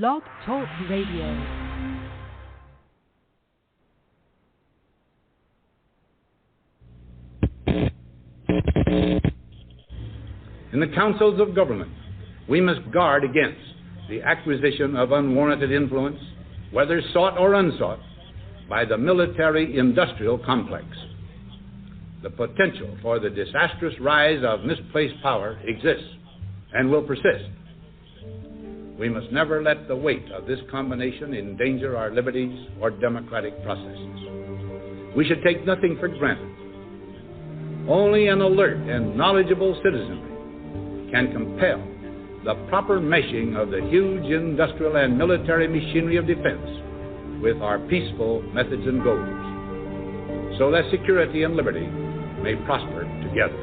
Blog Talk Radio. In the councils of government, we must guard against the acquisition of unwarranted influence, whether sought or unsought, by the military-industrial complex. The potential for the disastrous rise of misplaced power exists and will persist. We must never let the weight of this combination endanger our liberties or democratic processes. We should take nothing for granted. Only an alert and knowledgeable citizenry can compel the proper meshing of the huge industrial and military machinery of defense with our peaceful methods and goals, so that security and liberty may prosper together.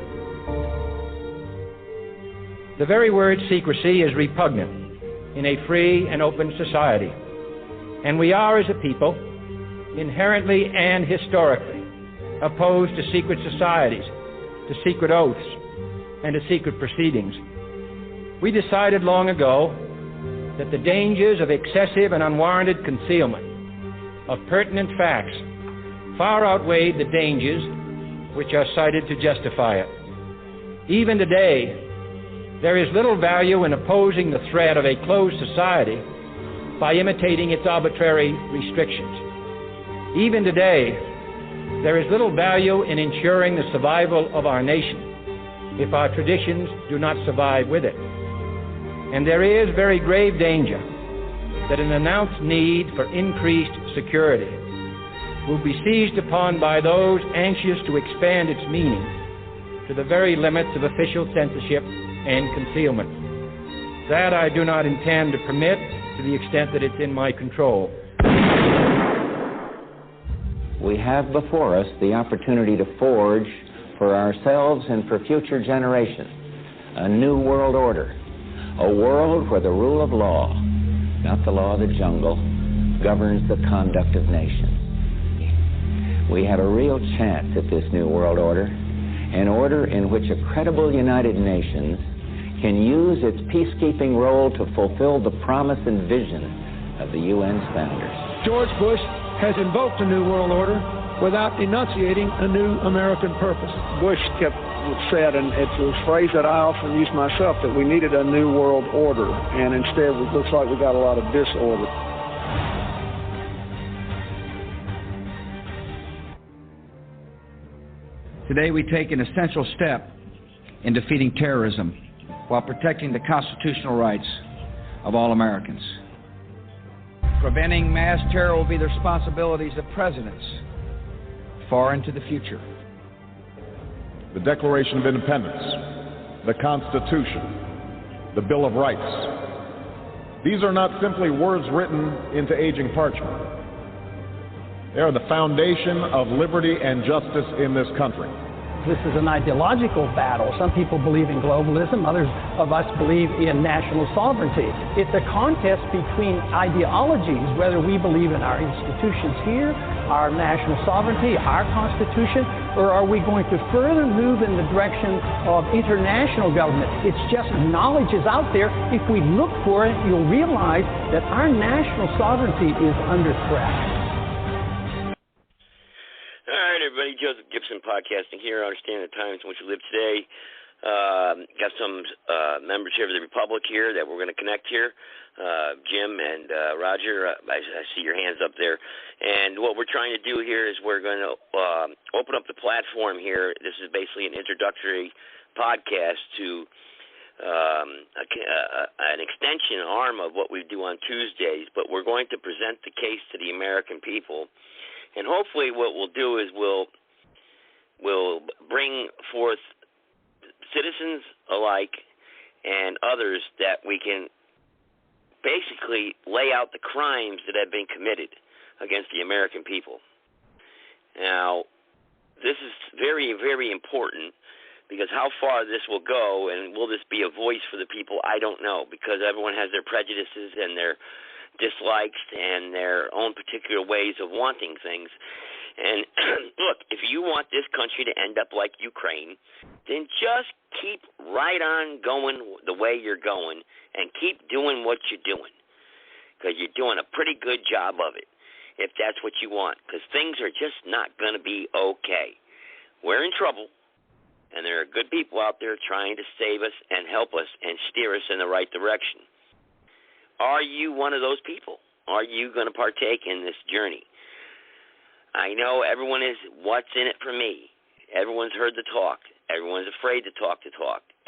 The very word secrecy is repugnant in a free and open society, and we are, as a people, inherently and historically opposed to secret societies, to secret oaths, and to secret proceedings. We decided long ago that the dangers of excessive and unwarranted concealment of pertinent facts far outweighed the dangers which are cited to justify it. Even today, there is little value in opposing the threat of a closed society by imitating its arbitrary restrictions. Even today, there is little value in ensuring the survival of our nation if our traditions do not survive with it. And there is very grave danger that an announced need for increased security will be seized upon by those anxious to expand its meaning to the very limits of official censorship and concealment. That I do not intend to permit to the extent that it's in my control. We have before us the opportunity to forge for ourselves and for future generations a new world order, a world where the rule of law, not the law of the jungle, governs the conduct of nations. We have a real chance at this new world order, an order in which a credible United Nations can use its peacekeeping role to fulfill the promise and vision of the UN's founders. George Bush has invoked a new world order without enunciating a new American purpose. Bush kept said, and it's a phrase that I often use myself, that we needed a new world order, and instead it looks like we got a lot of disorder. Today we take an essential step in defeating terrorism while protecting the constitutional rights of all Americans. Preventing mass terror will be the responsibilities of presidents far into the future. The Declaration of Independence, the Constitution, the Bill of Rights. These are not simply words written into aging parchment. They are the foundation of liberty and justice in this country. This is an ideological battle. Some people believe in globalism, others of us believe in national sovereignty. It's a contest between ideologies, whether we believe in our institutions here, our national sovereignty, our Constitution, or are we going to further move in the direction of international government? It's just knowledge is out there. If we look for it, you'll realize that our national sovereignty is under threat. All right, everybody, Joseph Gibson podcasting here. I understand the times in which we live today. Got some members here of the Republic here that we're going to connect here. Jim and Roger, I see your hands up there. And what we're trying to do here is we're going to open up the platform here. This is basically an introductory podcast to an extension arm of what we do on Tuesdays, but we're going to present the case to the American people. And hopefully what we'll do is we'll bring forth citizens alike and others that we can basically lay out the crimes that have been committed against the American people. Now, this is very, very important because how far this will go, and will this be a voice for the people, I don't know, because everyone has their prejudices and their dislikes and their own particular ways of wanting things. And look, if you want this country to end up like Ukraine, then just keep right on going the way you're going and keep doing what you're doing. because you're doing a pretty good job of it, if that's what you want, because things are just not going to be okay. We're in trouble, and there are good people out there trying to save us and help us and steer us in the right direction. Are you one of those people? Are you going to partake in this journey? I know everyone is, what's in it for me? Everyone's heard the talk. Everyone's afraid to talk.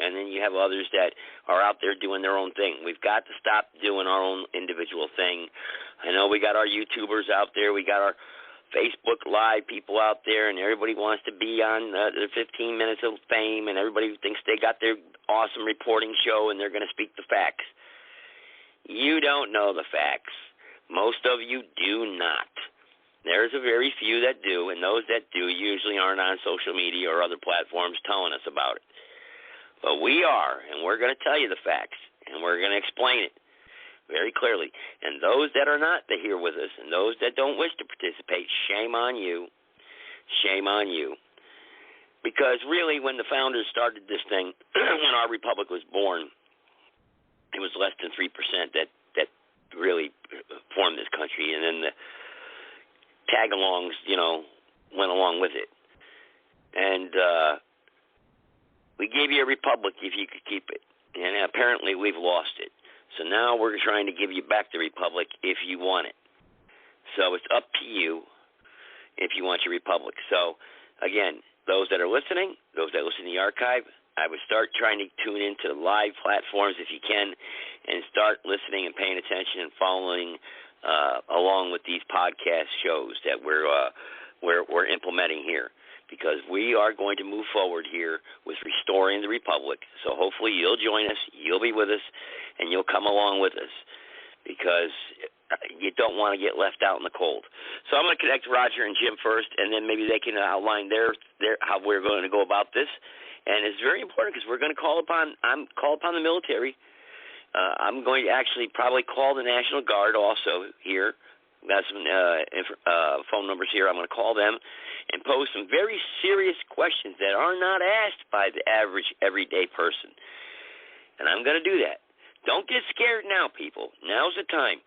And then you have others that are out there doing their own thing. We've got to stop doing our own individual thing. I know we got our YouTubers out there. We got our Facebook Live people out there, and everybody wants to be on the 15 minutes of fame, and everybody thinks they got their awesome reporting show and they're going to speak the facts. You don't know the facts. Most of you do not. There's a very few that do, and those that do usually aren't on social media or other platforms telling us about it. But we are, and we're going to tell you the facts, and we're going to explain it very clearly. And those that are not here with us, and those that don't wish to participate, shame on you. Shame on you. Because really, when the founders started this thing, when our republic was born, it was less than 3% that really formed this country, and then the tag-alongs, went along with it. And we gave you a republic if you could keep it. And apparently we've lost it. So now we're trying to give you back the republic if you want it. So it's up to you if you want your republic. So, again, those that are listening, those that listen to the archive, I would start trying to tune into live platforms if you can and start listening and paying attention and following along with these podcast shows that we're implementing here, because we are going to move forward here with restoring the republic. So hopefully you'll join us, you'll be with us, and you'll come along with us, because you don't want to get left out in the cold. So I'm going to connect Roger and Jim first, and then maybe they can outline their how we're going to go about this. And it's very important because we're going to call upon the military. I'm going to actually probably call the National Guard also here. We've got some phone numbers here. I'm going to call them and pose some very serious questions that are not asked by the average everyday person. And I'm going to do that. Don't get scared now, people. Now's the time.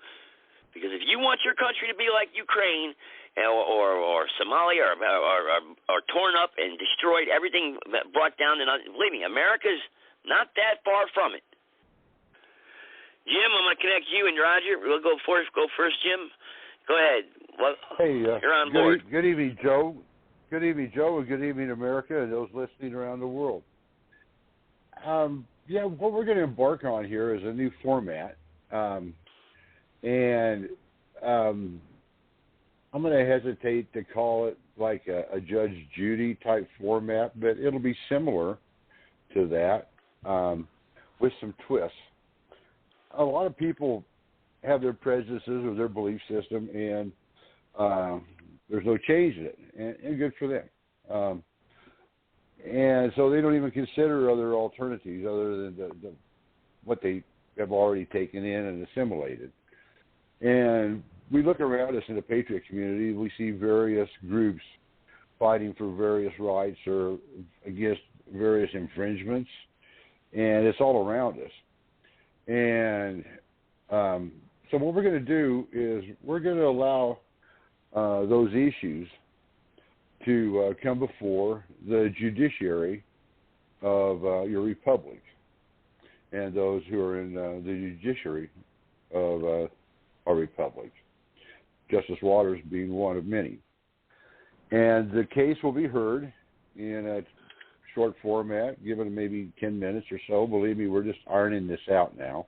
Because if you want your country to be like Ukraine or Somalia or torn up and destroyed, everything brought down to nothing, believe me, America's not that far from it. Jim, I'm going to connect you and Roger. We'll go first, Jim. Go ahead. Well, hey, you're on board. Good evening, Joe. Good evening, Joe, and good evening, America, and those listening around the world. What we're going to embark on here is a new format, and I'm going to hesitate to call it like a Judge Judy type format, but it'll be similar to that with some twists. A lot of people have their prejudices or their belief system, and there's no change in it, and good for them. And so they don't even consider other alternatives other than what they have already taken in and assimilated. And we look around us in the patriot community, we see various groups fighting for various rights or against various infringements, and it's all around us. And so what we're going to do is we're going to allow those issues to come before the judiciary of your republic and those who are in the judiciary of our republic, Justice Waters being one of many. And the case will be heard in a short format, given maybe 10 minutes or so. Believe me, we're just ironing this out now.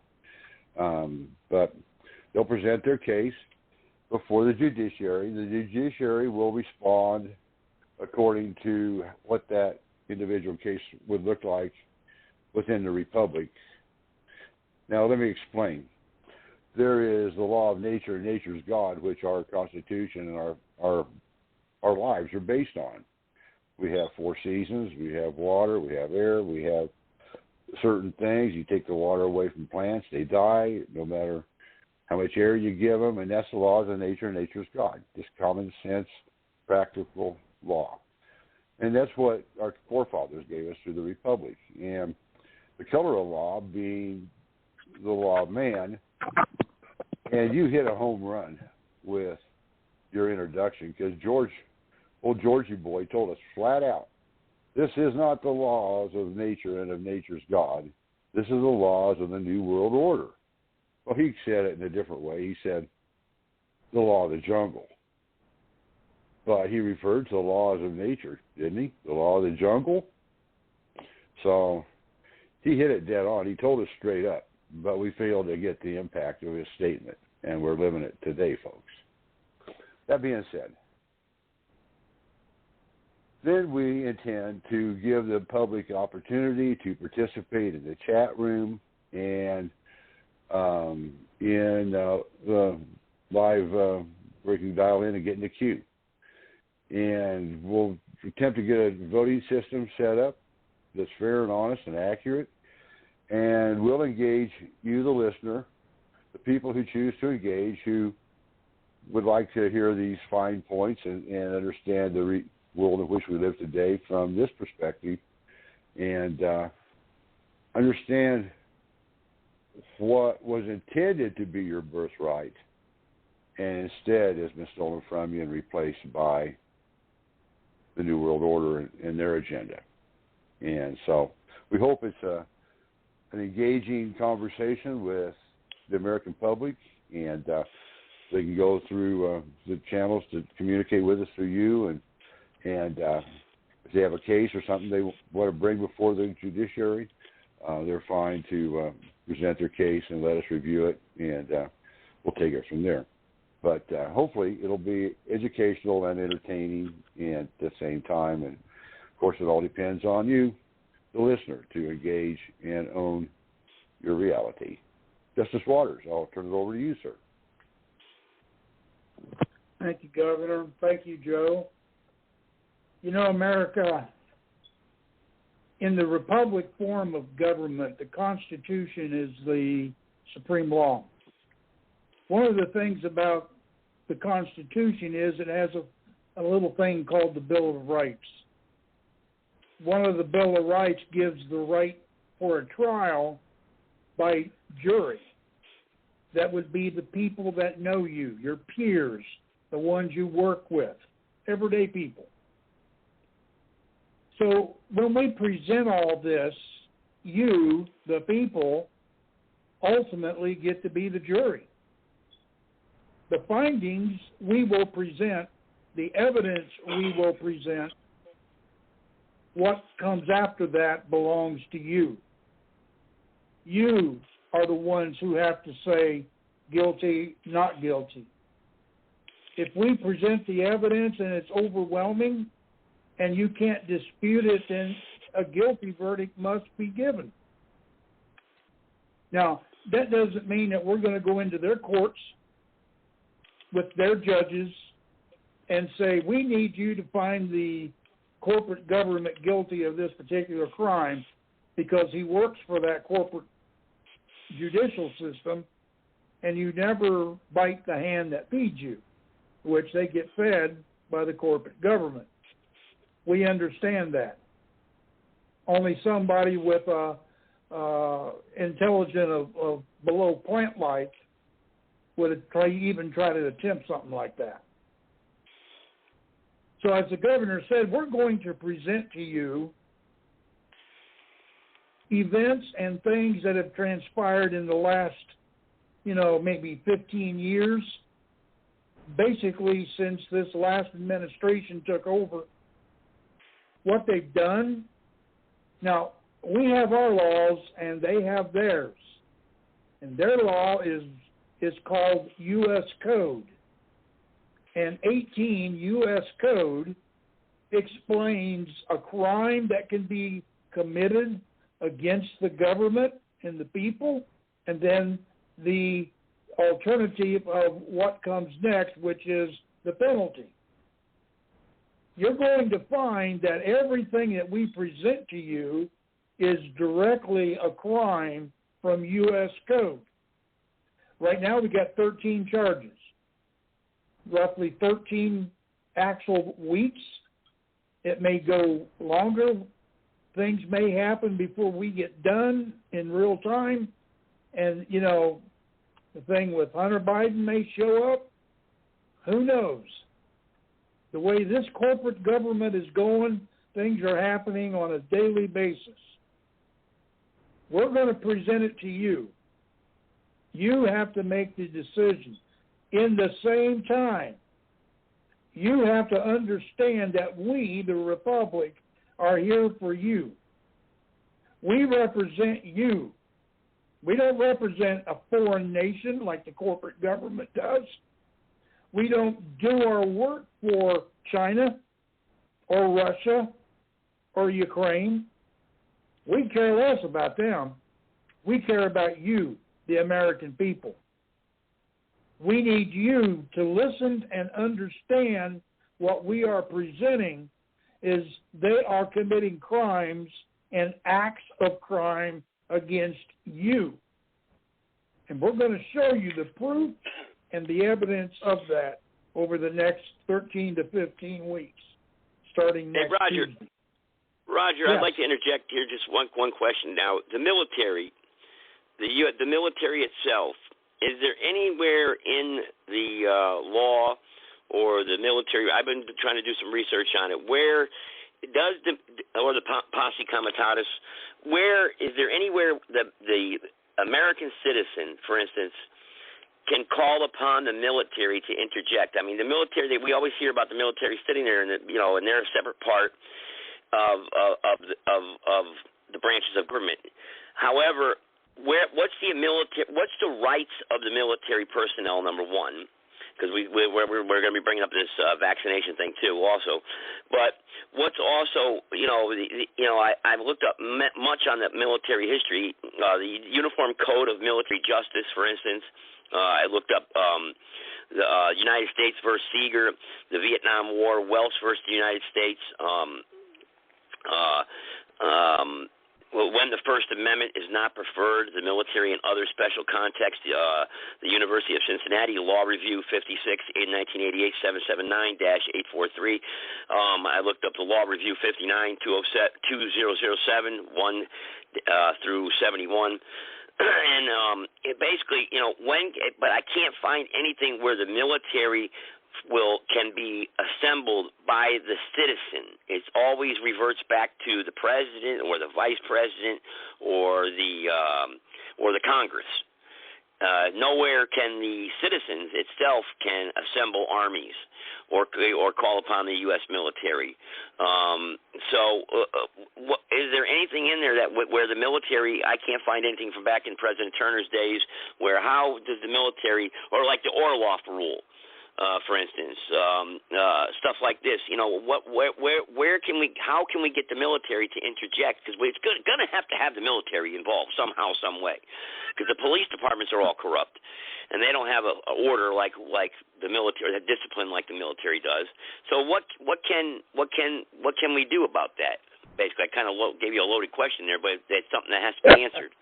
But they'll present their case before the judiciary. The judiciary will respond according to what that individual case would look like within the republic. Now, let me explain. There is the law of nature and nature's God, which our Constitution and our lives are based on. We have 4 seasons, we have water, we have air, we have certain things. You take the water away from plants, they die, no matter how much air you give them, and that's the laws of nature and nature's God. Just common sense, practical law. And that's what our forefathers gave us through the Republic. And the color of law being the law of man, And you hit a home run with your introduction, because old Georgie boy told us flat out, this is not the laws of nature and of nature's God. This is the laws of the New World Order. Well, he said it in a different way. He said the law of the jungle. But he referred to the laws of nature, didn't he? The law of the jungle. So he hit it dead on. He told us straight up, but we failed to get the impact of his statement, and we're living it today, folks. That being said, then we intend to give the public opportunity to participate in the chat room and in the live where you can dial in and get in the queue. And we'll attempt to get a voting system set up that's fair and honest and accurate. And we'll engage you, the listener, the people who choose to engage, who would like to hear these fine points and understand the world in which we live today from this perspective, and understand what was intended to be your birthright and instead has been stolen from you and replaced by the New World Order and their agenda. And so we hope it's an engaging conversation with the American public, and they can go through the channels to communicate with us through you, and if they have a case or something they want to bring before the judiciary, they're fine to present their case and let us review it, and we'll take it from there. But hopefully it'll be educational and entertaining and at the same time. And, of course, it all depends on you, the listener, to engage and own your reality. Justice Waters, I'll turn it over to you, sir. Thank you, Governor. Thank you, Joe. You know, America, in the republic form of government, the Constitution is the supreme law. One of the things about the Constitution is it has a little thing called the Bill of Rights. One of the Bill of Rights gives the right for a trial by jury. That would be the people that know you, your peers, the ones you work with, everyday people. So when we present all this, you, the people, ultimately get to be the jury. The findings we will present, the evidence we will present, what comes after that belongs to you. You are the ones who have to say guilty, not guilty. If we present the evidence and it's overwhelming and you can't dispute it, then a guilty verdict must be given. Now, that doesn't mean that we're going to go into their courts with their judges and say, we need you to find the corporate government guilty of this particular crime because he works for that corporate judicial system, and you never bite the hand that feeds you, which they get fed by the corporate government. We understand that. Only somebody with a intelligence of below plant life would even try to attempt something like that. So as the governor said, we're going to present to you events and things that have transpired in the last, maybe 15 years, basically since this last administration took over, what they've done. Now, we have our laws and they have theirs. And their law is called U.S. Code. And 18 U.S. Code explains a crime that can be committed against the government and the people, and then the alternative of what comes next, which is the penalty. You're going to find that everything that we present to you is directly a crime from U.S. Code. Right now we got 13 charges, roughly 13 actual weeks. It may go longer. Things may happen before we get done in real time. And, The thing with Hunter Biden may show up. Who knows? The way this corporate government is going, things are happening on a daily basis. We're going to present it to you. You have to make the decision. In the same time, you have to understand that we, the Republic, are here for you. We represent you. We don't represent a foreign nation like the corporate government does. We don't do our work for China or Russia or Ukraine. We care less about them. We care about you, the American people. We need you to listen and understand what we are presenting is they are committing crimes and acts of crime against you. And we're going to show you the proof and the evidence of that over the next 13 to 15 weeks, starting next Tuesday. Roger, yes. I'd like to interject here just one question now. The military, the military itself, is there anywhere in the law or the military, I've been trying to do some research on it, where does the posse comitatus, where is there anywhere the American citizen, for instance, can call upon the military to interject? I mean, the military, we always hear about the military sitting there and they're a separate part of the branches of government. However, what's the rights of the military personnel? Number one, because we're going to be bringing up this vaccination thing too, also. But what's also, I've looked up much on the military history. The Uniform Code of Military Justice, for instance. I looked up the United States versus Seeger, the Vietnam War, Welsh versus the United States. When the First Amendment is not preferred, the military and other special contexts, the University of Cincinnati, Law Review 56, 1988, 779-843. I looked up the Law Review 59, 2007, 1 through 71. And it basically, but I can't find anything where the military can be assembled by the citizen. It always reverts back to the president or the vice president or the Congress. Nowhere can the citizens itself can assemble armies or call upon the U.S. military. Is there anything in there where the military? I can't find anything from back in President Turner's days where how does the military, or like the Orloff rule, for instance, stuff like this. Where can we? How can we get the military to interject? Because it's going to have the military involved somehow, some way. Because the police departments are all corrupt, and they don't have a order like the military, a discipline like the military does. So what can we do about that? Basically, I kind of gave you a loaded question there, but it's something that has to be answered.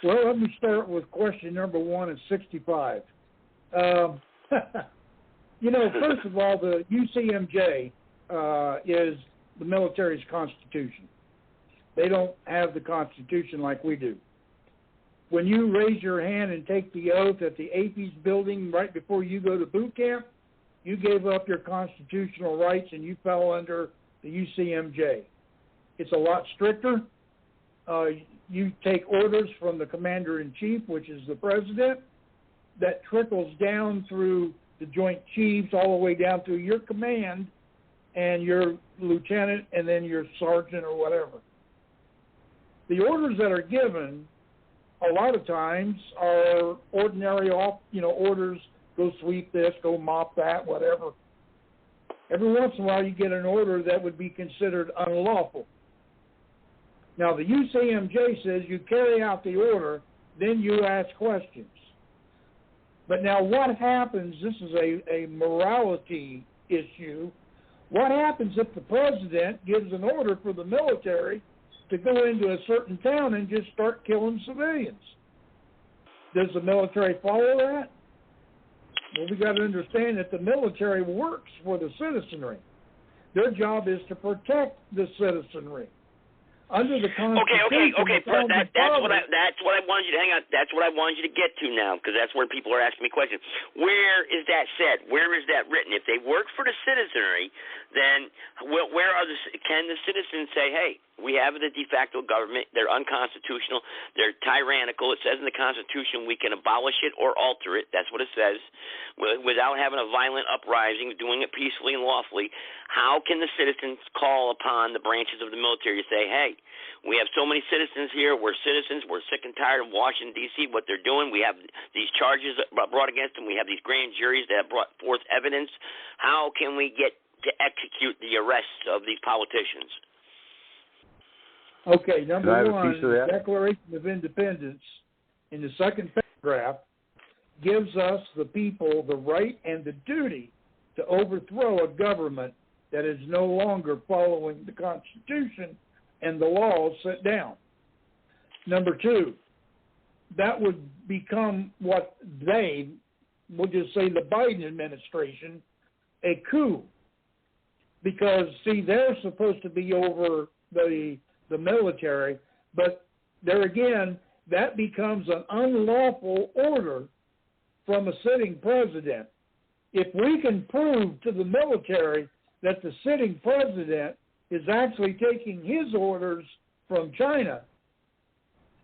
Well, let me start with question number 1 and 65. First of all, the UCMJ is the military's constitution. They don't have the Constitution like we do. When you raise your hand and take the oath at the AP's building right before you go to boot camp, you gave up your constitutional rights and you fell under the UCMJ. It's a lot stricter. You take orders from the commander-in-chief, which is the president, that trickles down through the Joint Chiefs all the way down through your command and your lieutenant and then your sergeant or whatever. The orders that are given a lot of times are ordinary orders, go sweep this, go mop that, whatever. Every once in a while you get an order that would be considered unlawful. Now the UCMJ says you carry out the order, then you ask questions. But now what happens, this is a morality issue, what happens if the president gives an order for the military to go into a certain town and just start killing civilians? Does the military follow that? Well, we got to understand that the military works for the citizenry. Their job is to protect the citizenry. Under the Constitution. Okay. That's what I wanted you to hang on. That's what I wanted you to get to now, because that's where people are asking me questions. Where is that said? Where is that written? If they work for the citizenry, then where are can the citizens say, hey, we have the de facto government, they're unconstitutional, they're tyrannical, it says in the Constitution we can abolish it or alter it, that's what it says, without having a violent uprising, doing it peacefully and lawfully. How can the citizens call upon the branches of the military to say, hey, we have so many citizens here, we're citizens, we're sick and tired of Washington, D.C., what they're doing, we have these charges brought against them, we have these grand juries that have brought forth evidence. How can we get to execute the arrests of these politicians? Okay, number one, the Declaration of Independence in the second paragraph gives us, the people, the right and the duty to overthrow a government that is no longer following the Constitution and the laws set down. Number two, that would become what we'll just say the Biden administration, a coup. Because, see, they're supposed to be over the military, but there again, that becomes an unlawful order from a sitting president. If we can prove to the military that the sitting president is actually taking his orders from China,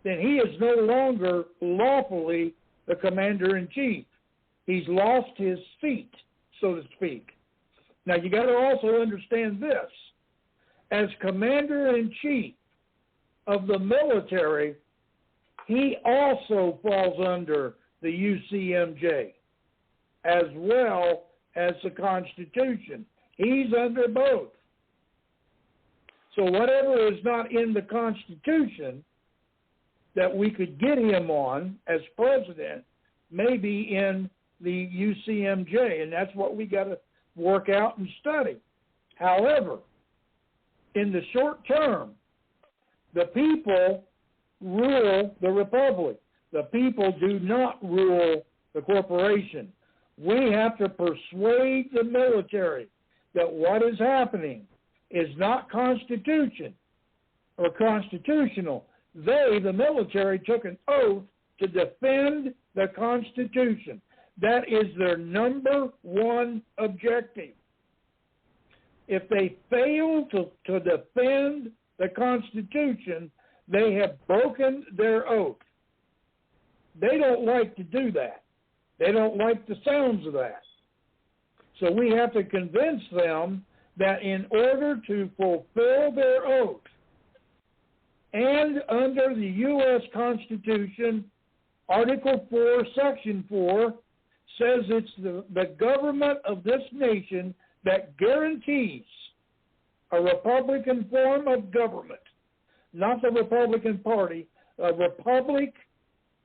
then he is no longer lawfully the commander-in-chief. He's lost his seat, so to speak. Now, you got to also understand this. As commander-in-chief of the military, he also falls under the UCMJ as well as the Constitution. He's under both. So whatever is not in the Constitution that we could get him on as president may be in the UCMJ, and that's what we got to work out and study. However, in the short term, the people rule the republic. The people do not rule the corporation. We have to persuade the military that what is happening is not constitutional. They, the military, took an oath to defend the Constitution. That is their number one objective. If they fail to defend the Constitution, they have broken their oath. They don't like to do that. They don't like the sounds of that. So we have to convince them that in order to fulfill their oath, and under the U.S. Constitution, Article 4, Section 4, says it's the government of this nation that guarantees a Republican form of government, not the Republican Party, a republic,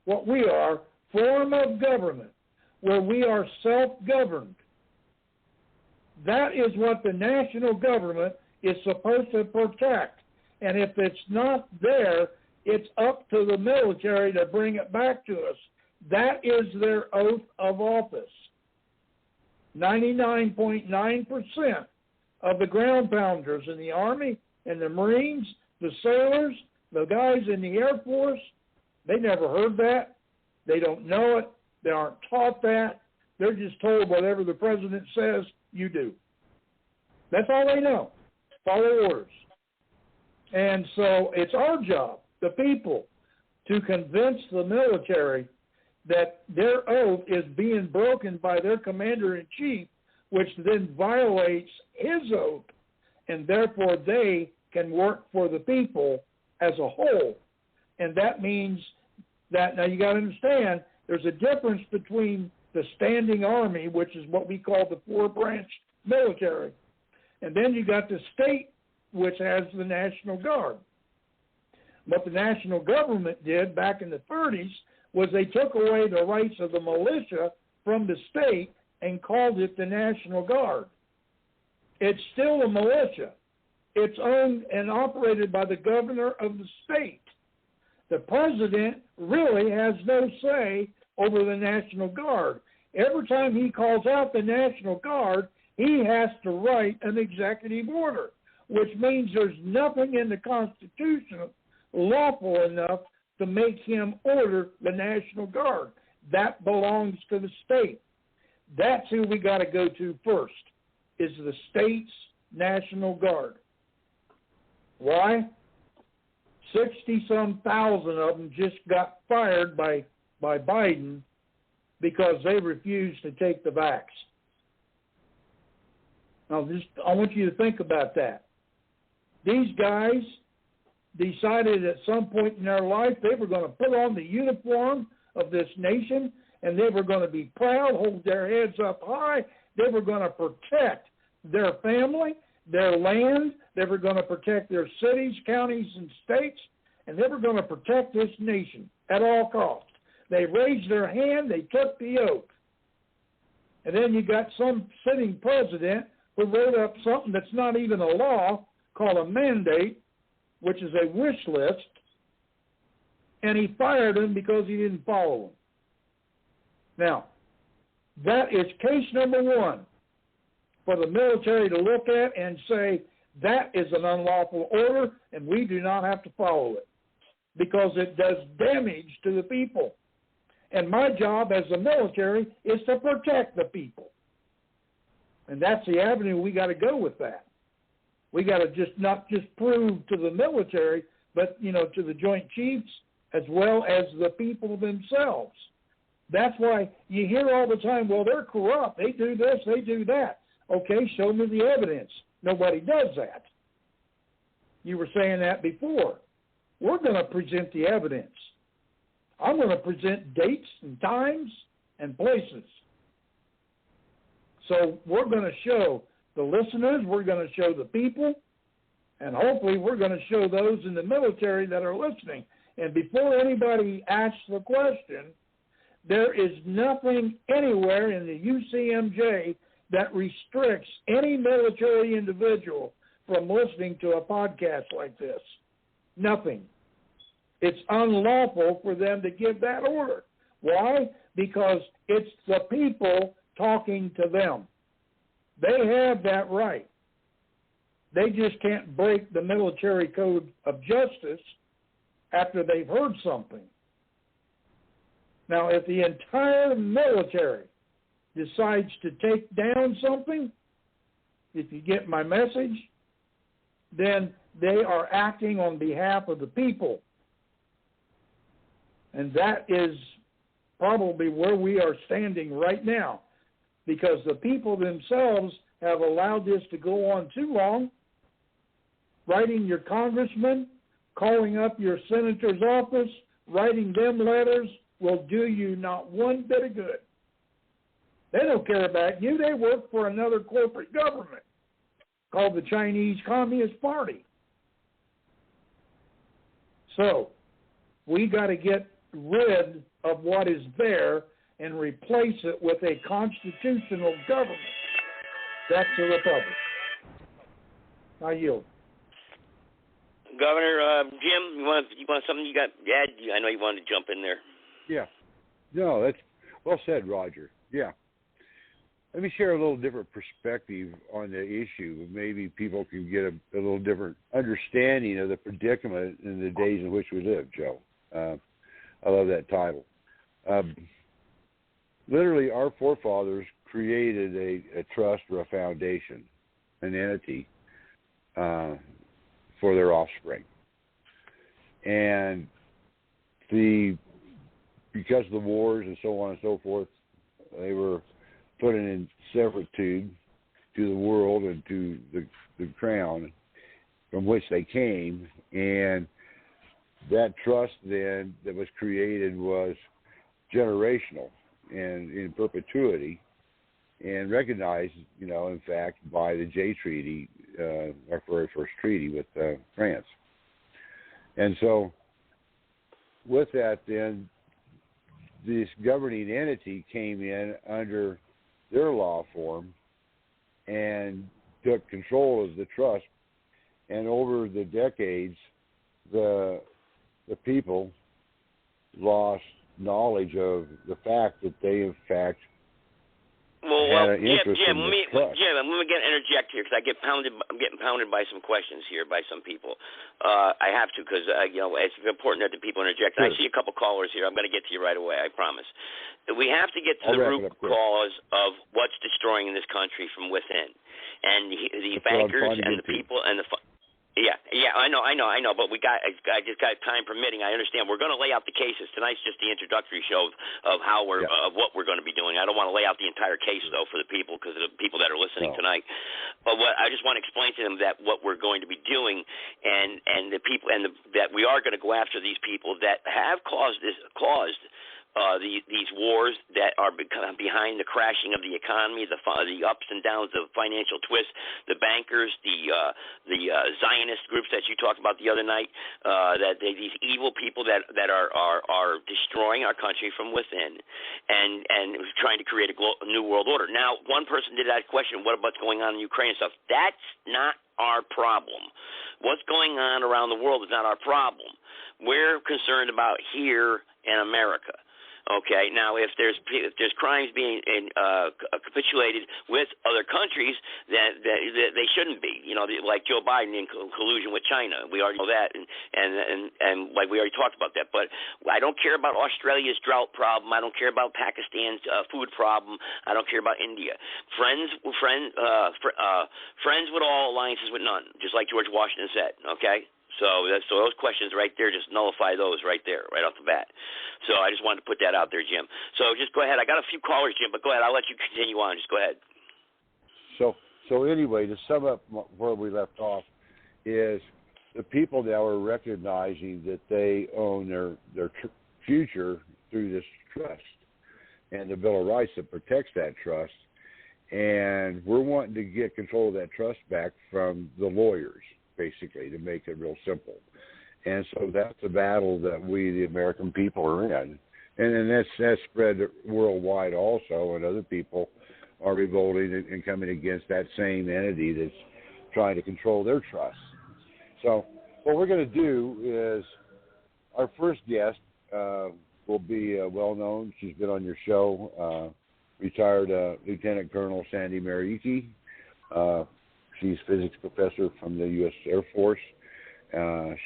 what we are, form of government, where we are self-governed. That is what the national government is supposed to protect. And if it's not there, it's up to the military to bring it back to us. That is their oath of office. 99.9% of the ground pounders in the Army and the Marines, the sailors, the guys in the Air Force, they never heard that. They don't know it. They aren't taught that. They're just told whatever the president says, you do. That's all they know. Follow orders. And so it's our job, the people, to convince the military that their oath is being broken by their commander-in-chief, which then violates his oath, and therefore they can work for the people as a whole. And that means that, now you got to understand, there's a difference between the standing army, which is what we call the four-branch military, and then you got the state, which has the National Guard. What the national government did back in the 30s was they took away the rights of the militia from the state and called it the National Guard. It's still a militia. It's owned and operated by the governor of the state. The president really has no say over the National Guard. Every time he calls out the National Guard, he has to write an executive order. which means there's nothing in the Constitution lawful enough to make him order the National Guard. That belongs to the state. That's who we got to go to first, is the state's National Guard. Why? 60-some thousand of them just got fired by Biden because they refused to take the vax. Now, I want you to think about that. These guys decided at some point in their life they were going to put on the uniform of this nation, and they were going to be proud, hold their heads up high. They were going to protect their family, their land. They were going to protect their cities, counties, and states, and they were going to protect this nation at all costs. They raised their hand. They took the oath. And then you got some sitting president who wrote up something that's not even a law called a mandate, which is a wish list, and he fired him because he didn't follow him. Now, that is case number one for the military to look at and say, that is an unlawful order, and we do not have to follow it because it does damage to the people. And my job as the military is to protect the people. And that's the avenue we got to go with that. We got to not just prove to the military, but, to the Joint Chiefs as well as the people themselves. That's why you hear all the time, well, they're corrupt. They do this, they do that. Okay, show me the evidence. Nobody does that. You were saying that before. We're going to present the evidence. I'm going to present dates and times and places. So we're going to show the listeners, we're going to show the people, and hopefully we're going to show those in the military that are listening. And before anybody asks the question, there is nothing anywhere in the UCMJ that restricts any military individual from listening to a podcast like this. Nothing. It's unlawful for them to give that order. Why? Because it's the people talking to them. They have that right. They just can't break the military code of justice after they've heard something. Now, if the entire military decides to take down something, if you get my message, then they are acting on behalf of the people. And that is probably where we are standing right now, because the people themselves have allowed this to go on too long, writing your congressman, calling up your senator's office, writing them letters will do you not one bit of good. They don't care about you. They work for another corporate government called the Chinese Communist Party. So we got to get rid of what is there and replace it with a constitutional government. That's the republic. I yield. Governor Jim, you want something you got to add? I know you wanted to jump in there. Yeah. No, that's well said, Roger. Yeah. Let me share a little different perspective on the issue. Maybe people can get a little different understanding of the predicament in the days in which we live, Joe. I love that title. Literally, our forefathers created a trust or a foundation, an entity, for their offspring. And because of the wars and so on and so forth, they were put in servitude to the world and to the crown from which they came. And that trust then that was created was generational and in perpetuity and recognized, in fact, by the Jay Treaty, our very first treaty with France. And so with that then, this governing entity came in under their law form and took control of the trust. And over the decades, the people lost knowledge of the fact that they, in fact, well, had an interest in this trust. Jim, I'm going to interject here because I'm getting pounded by some questions here by some people. I have to because it's important that the people interject. Sure. I see a couple callers here. I'm going to get to you right away. I promise. We have to get to the root cause of what's destroying this country from within, and the bankers and the people and the. Yeah, I know, but I just got time permitting. I understand. We're going to lay out the cases. Tonight's just the introductory show of how of what we're going to be doing. I don't want to lay out the entire case though for the people because of the people that are listening tonight. But what I just want to explain to them that what we're going to be doing and the people that we are going to go after these people that have caused these wars that are behind the crashing of the economy, the ups and downs of financial twists, the bankers, the Zionist groups that you talked about the other night, these evil people that are destroying our country from within and trying to create a new world order. Now, one person did ask a question, what about what's going on in Ukraine and stuff? That's not our problem. What's going on around the world is not our problem. We're concerned about here in America. Okay, now if there's crimes being capitulated with other countries, that they shouldn't be. Like Joe Biden in collusion with China. We already know that, and like we already talked about that. But I don't care about Australia's drought problem. I don't care about Pakistan's food problem. I don't care about India. Friends with all, alliances with none. Just like George Washington said. Okay. So those questions right there, just nullify those right there, right off the bat. So I just wanted to put that out there, Jim. So just go ahead. I got a few callers, Jim, but go ahead. I'll let you continue on. Just go ahead. So anyway, to sum up where we left off, is the people now are recognizing that they own their future through this trust and the Bill of Rights that protects that trust. And we're wanting to get control of that trust back from the lawyers, basically, to make it real simple. And so that's a battle that we, the American people, are in. And that's spread worldwide also, and other people are revolting and coming against that same entity that's trying to control their trust. So what we're going to do is our first guest will be well-known. She's been on your show, retired Lieutenant Colonel Sandy Mariucci. She's physics professor from the U.S. Air Force.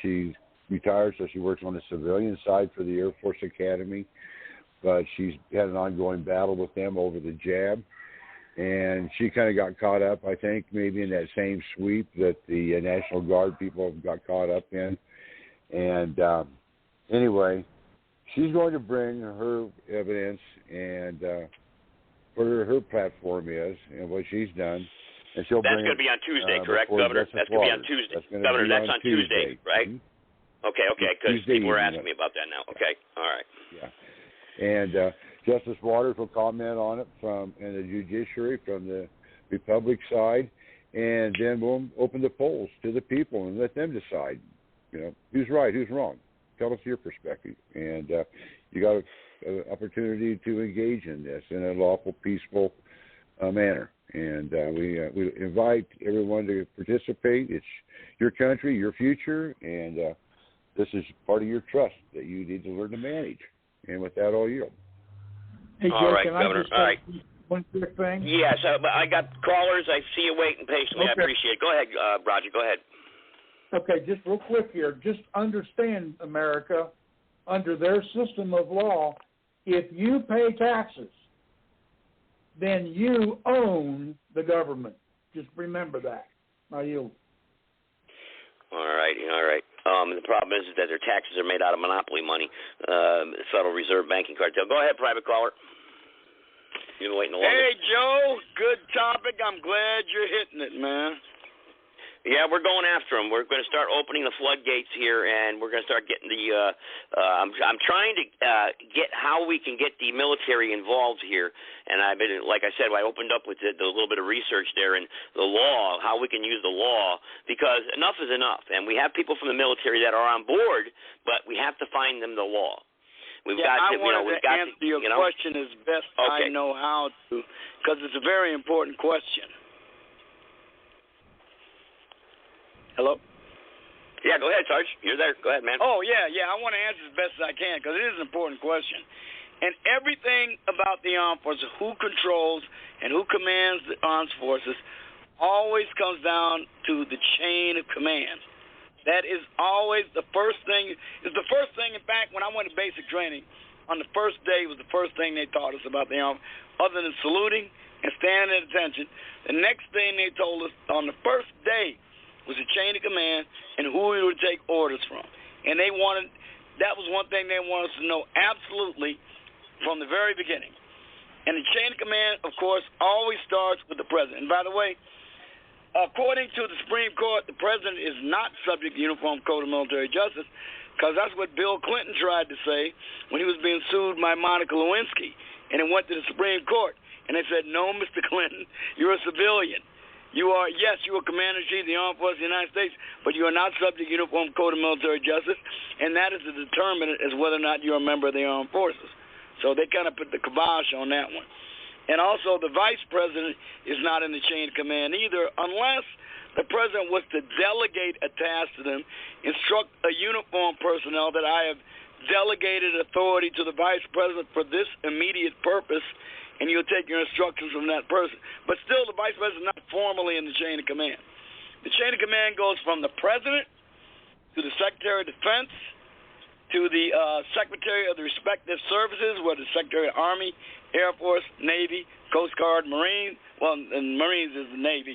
She's retired, so she works on the civilian side for the Air Force Academy. But she's had an ongoing battle with them over the jab. And she kind of got caught up, I think, maybe in that same sweep that the National Guard people got caught up in. And anyway, she's going to bring her evidence and what her platform is and what she's done. And she'll that's going to be on Tuesday, correct, Governor? That's going to be on Tuesday. Governor, that's on Tuesday, right? Mm-hmm. Okay, because people were asking me about that now. Okay, all right. Yeah. And Justice Waters will comment on it in the judiciary from the Republic side, and then we'll open the polls to the people and let them decide, who's right, who's wrong. Tell us your perspective. And you got an opportunity to engage in this in a lawful, peaceful manner. And we invite everyone to participate. It's your country, your future, and this is part of your trust that you need to learn to manage. And with that, I'll yield. Hey, Jay, all right, can Governor. All right. One quick thing? Yes, I got callers. I see you waiting patiently. Okay. I appreciate it. Go ahead, Roger. Go ahead. Okay, just real quick here. Just understand, America, under their system of law, if you pay taxes, then you own the government. Just remember that. Now you. All right. The problem is that their taxes are made out of monopoly money, the Federal Reserve banking cartel. Go ahead, private caller. You've been waiting a long time. Hey, Joe. Good topic. I'm glad you're hitting it, man. Yeah, we're going after them. We're going to start opening the floodgates here, and we're going to start getting the. I'm trying to get how we can get the military involved here, and I've been, like I said, I opened up with the little bit of research there and the law, how we can use the law, because enough is enough, and we have people from the military that are on board, but we have to find them the law. I wanted to answer your question as best I know how to, because it's a very important question. Hello? Yeah, go ahead, Sarge. You're there. Go ahead, man. Oh, yeah. I want to answer as best as I can because it is an important question. And everything about the armed forces, who controls and who commands the armed forces, always comes down to the chain of command. That is always the first thing. It's the first thing, in fact, when I went to basic training, on the first day was the first thing they taught us about the army, other than saluting and standing at attention. The next thing they told us on the first day was the chain of command and who we would take orders from. And that was one thing they wanted us to know absolutely from the very beginning. And the chain of command, of course, always starts with the president. And by the way, according to the Supreme Court, the president is not subject to the Uniform Code of Military Justice, because that's what Bill Clinton tried to say when he was being sued by Monica Lewinsky. And it went to the Supreme Court. And they said, no, Mr. Clinton, you're a civilian. You are Commander-in-Chief of the Armed Forces of the United States, but you are not subject to the Uniform Code of Military Justice, and that is to determine as whether or not you're a member of the armed forces. So they kind of put the kibosh on that one. And also the vice president is not in the chain of command either, unless the president was to delegate a task to them, instruct a uniformed personnel that I have delegated authority to the vice president for this immediate purpose, and you'll take your instructions from that person. But still, the vice president is not formally in the chain of command. The chain of command goes from the president to the Secretary of Defense to the Secretary of the respective services, whether the Secretary of the Army, Air Force, Navy, Coast Guard, Marine. Well, and Marines is the Navy.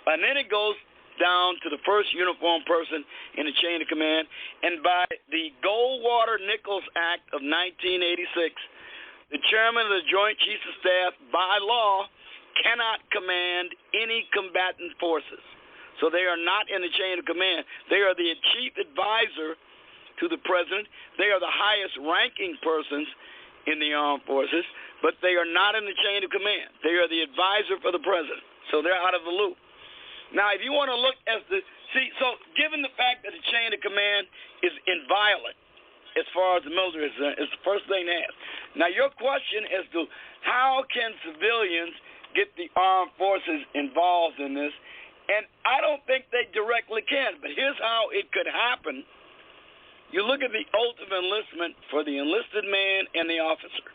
And then it goes down to the first uniformed person in the chain of command. And by the Goldwater-Nichols Act of 1986, the chairman of the Joint Chiefs of Staff, by law, cannot command any combatant forces. So they are not in the chain of command. They are the chief advisor to the president. They are the highest ranking persons in the armed forces, but they are not in the chain of command. They are the advisor for the president. So they're out of the loop. Now, if you want to look at so given the fact that the chain of command is inviolate, as far as the military is concerned, it's the first thing to ask. Now, your question as to how can civilians get the armed forces involved in this, and I don't think they directly can, but here's how it could happen. You look at the oath of enlistment for the enlisted man and the officer.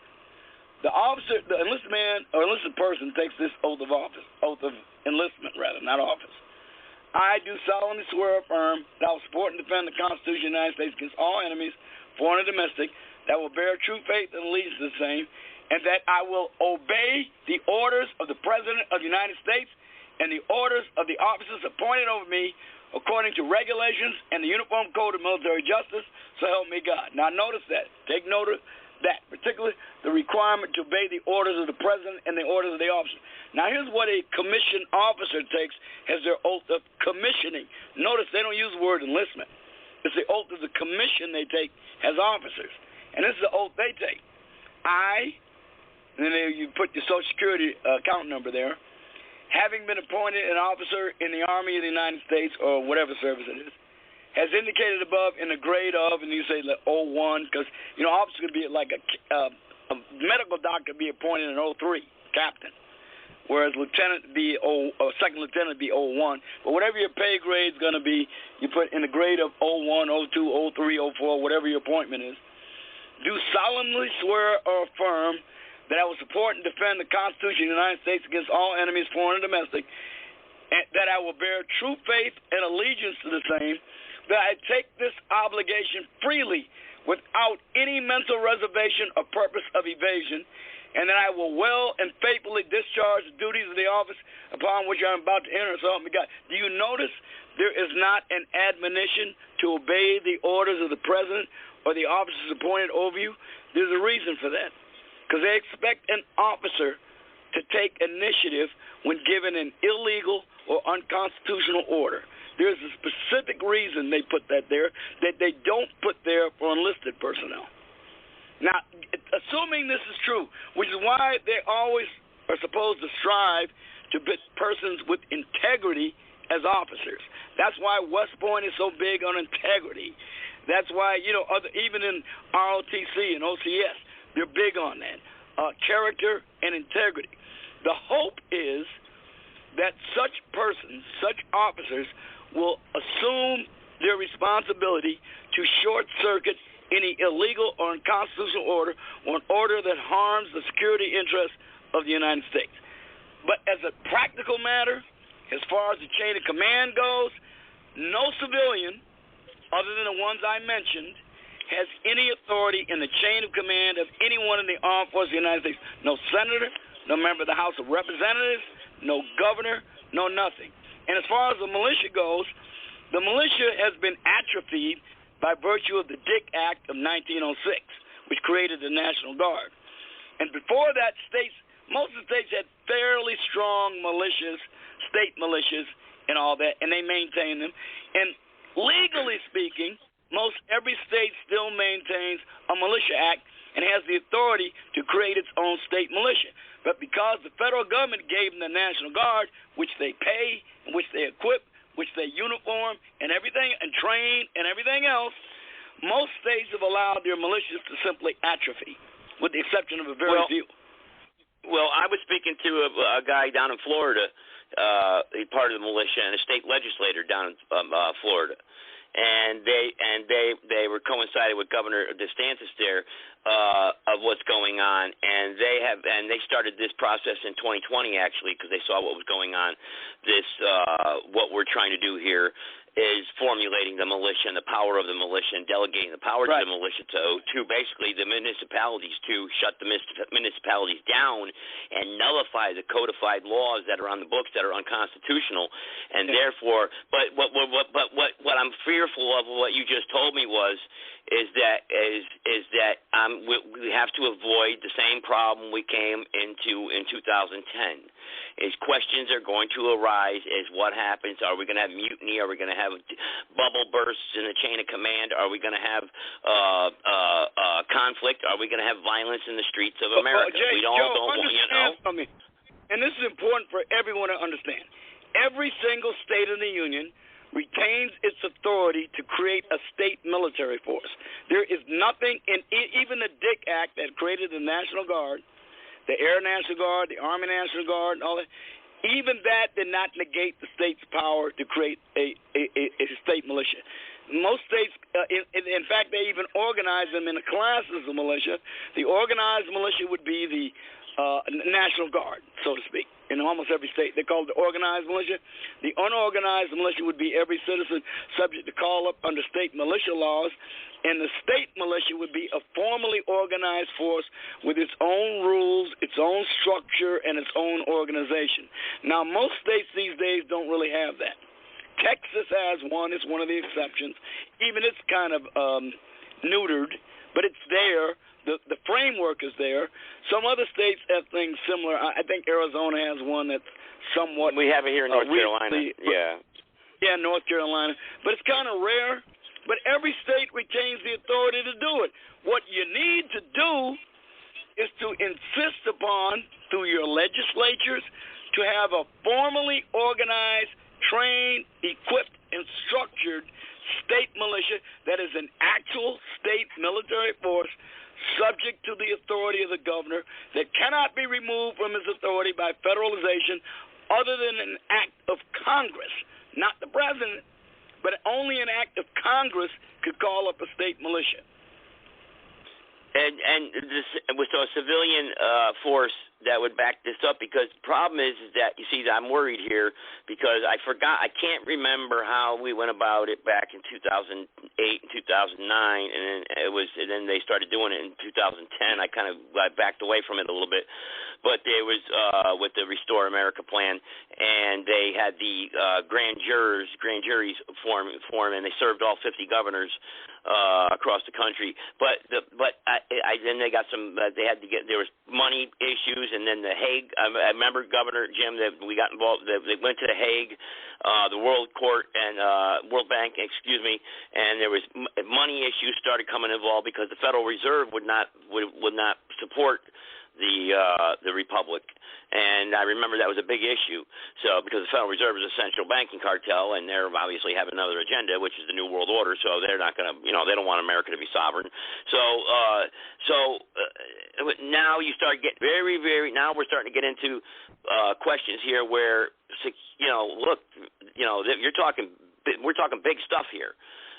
The enlisted man or enlisted person takes this oath of enlistment, not office. I do solemnly swear or affirm that I will support and defend the Constitution of the United States against all enemies, foreign and domestic, that will bear true faith and allegiance to the same, and that I will obey the orders of the President of the United States and the orders of the officers appointed over me according to regulations and the Uniform Code of Military Justice, so help me God. Now notice that. Take note of that, particularly the requirement to obey the orders of the President and the orders of the officer. Now here's what a commissioned officer takes as their oath of commissioning. Notice they don't use the word enlistment. It's the oath of the commission they take as officers. And this is the oath they take. And then you put your Social Security account number there, having been appointed an officer in the Army of the United States or whatever service it is, as indicated above in the grade of, and you say like 01, because, officer could be like a medical doctor be appointed in 03, captain, whereas lieutenant be second lieutenant be 01. But whatever your pay grade is going to be, you put in the grade of 01, 02, 03, 04, whatever your appointment is. Do solemnly swear or affirm that I will support and defend the Constitution of the United States against all enemies, foreign and domestic, and that I will bear true faith and allegiance to the same, that I take this obligation freely without any mental reservation or purpose of evasion, and that I will well and faithfully discharge the duties of the office upon which I am about to enter, so help me God. Do you notice there is not an admonition to obey the orders of the President or the officers appointed over you? There's a reason for that, because they expect an officer to take initiative when given an illegal or unconstitutional order. There's a specific reason they put that there that they don't put there for enlisted personnel. Now, assuming this is true, which is why they always are supposed to strive to put persons with integrity as officers. That's why West Point is so big on integrity. That's why, even in ROTC and OCS, they're big on that, character and integrity. The hope is that such persons, such officers, will assume their responsibility to short-circuit any illegal or unconstitutional order or an order that harms the security interests of the United States. But as a practical matter, as far as the chain of command goes, no civilian, other than the ones I mentioned, has any authority in the chain of command of any one of the armed forces of the United States. No senator, no member of the House of Representatives, no governor, no nothing. And as far as the militia goes, the militia has been atrophied by virtue of the Dick Act of 1906, which created the National Guard. And before that, most of the states had fairly strong militias, state militias, and all that, and they maintained them. And legally speaking, most every state still maintains a militia act and has the authority to create its own state militia. But because the federal government gave them the National Guard, which they pay, which they equip, which they uniform and everything and train and everything else, most states have allowed their militias to simply atrophy, with the exception of a very few. Well, I was speaking to a guy down in Florida, part of the militia, and a state legislator down in Florida. And they were coincided with Governor DeSantis there of what's going on, and they started this process in 2020 actually, because they saw what was going on. What we're trying to do here is formulating the militia and the power of the militia and delegating the power to the militia to basically the municipalities, to shut the municipalities down and nullify the codified laws that are on the books that are unconstitutional. And therefore, but what I'm fearful of, what you just told me is that we have to avoid the same problem we came into in 2010. Is questions are going to arise as what happens. Are we going to have mutiny? Are we going to have bubble bursts in the chain of command? Are we going to have conflict? Are we going to have violence in the streets of America? Jay, understand me. And this is important for everyone to understand. Every single state in the Union retains its authority to create a state military force. There is nothing in even the Dick Act that created the National Guard, the Air National Guard, the Army National Guard, and all that. Even that did not negate the state's power to create a state militia. Most states, in fact, they even organize them in the classes of militia. The organized militia would be the National Guard, so to speak. In almost every state, they call it the organized militia. The unorganized militia would be every citizen subject to call up under state militia laws, and the state militia would be a formally organized force with its own rules, its own structure, and its own organization. Now, most states these days don't really have that. Texas has one. It's one of the exceptions. Even it's kind of neutered, but it's there. The framework is there. Some other states have things similar. I think Arizona has one that's somewhat. We have it here in North Carolina. Yeah, North Carolina. But it's kind of rare. But every state retains the authority to do it. What you need to do is to insist upon, through your legislatures, to have a formally organized, trained, equipped, and structured state militia that is an actual state military force subject to the authority of the governor, that cannot be removed from his authority by federalization other than an act of Congress, not the president, but only an act of Congress could call up a state militia. So a civilian force that would back this up, because the problem is that, you see, I'm worried here because I can't remember how we went about it back in 2008 and 2009, and then they started doing it in 2010. I backed away from it a little bit, but there was with the Restore America plan, and they had the grand juries form, and they served all 50 governors across the country. But then they got some. There was money issues, and then the Hague. I remember Governor Jim that we got involved. They went to the Hague, the World Court and World Bank, and there was money issues started coming involved because the Federal Reserve would not support the Republic. And I remember that was a big issue. So because the Federal Reserve is a central banking cartel, and they're obviously have another agenda, which is the New World Order. So they're not going to, they don't want America to be sovereign. So now you start getting now we're starting to get into questions here where, look, we're talking big stuff here.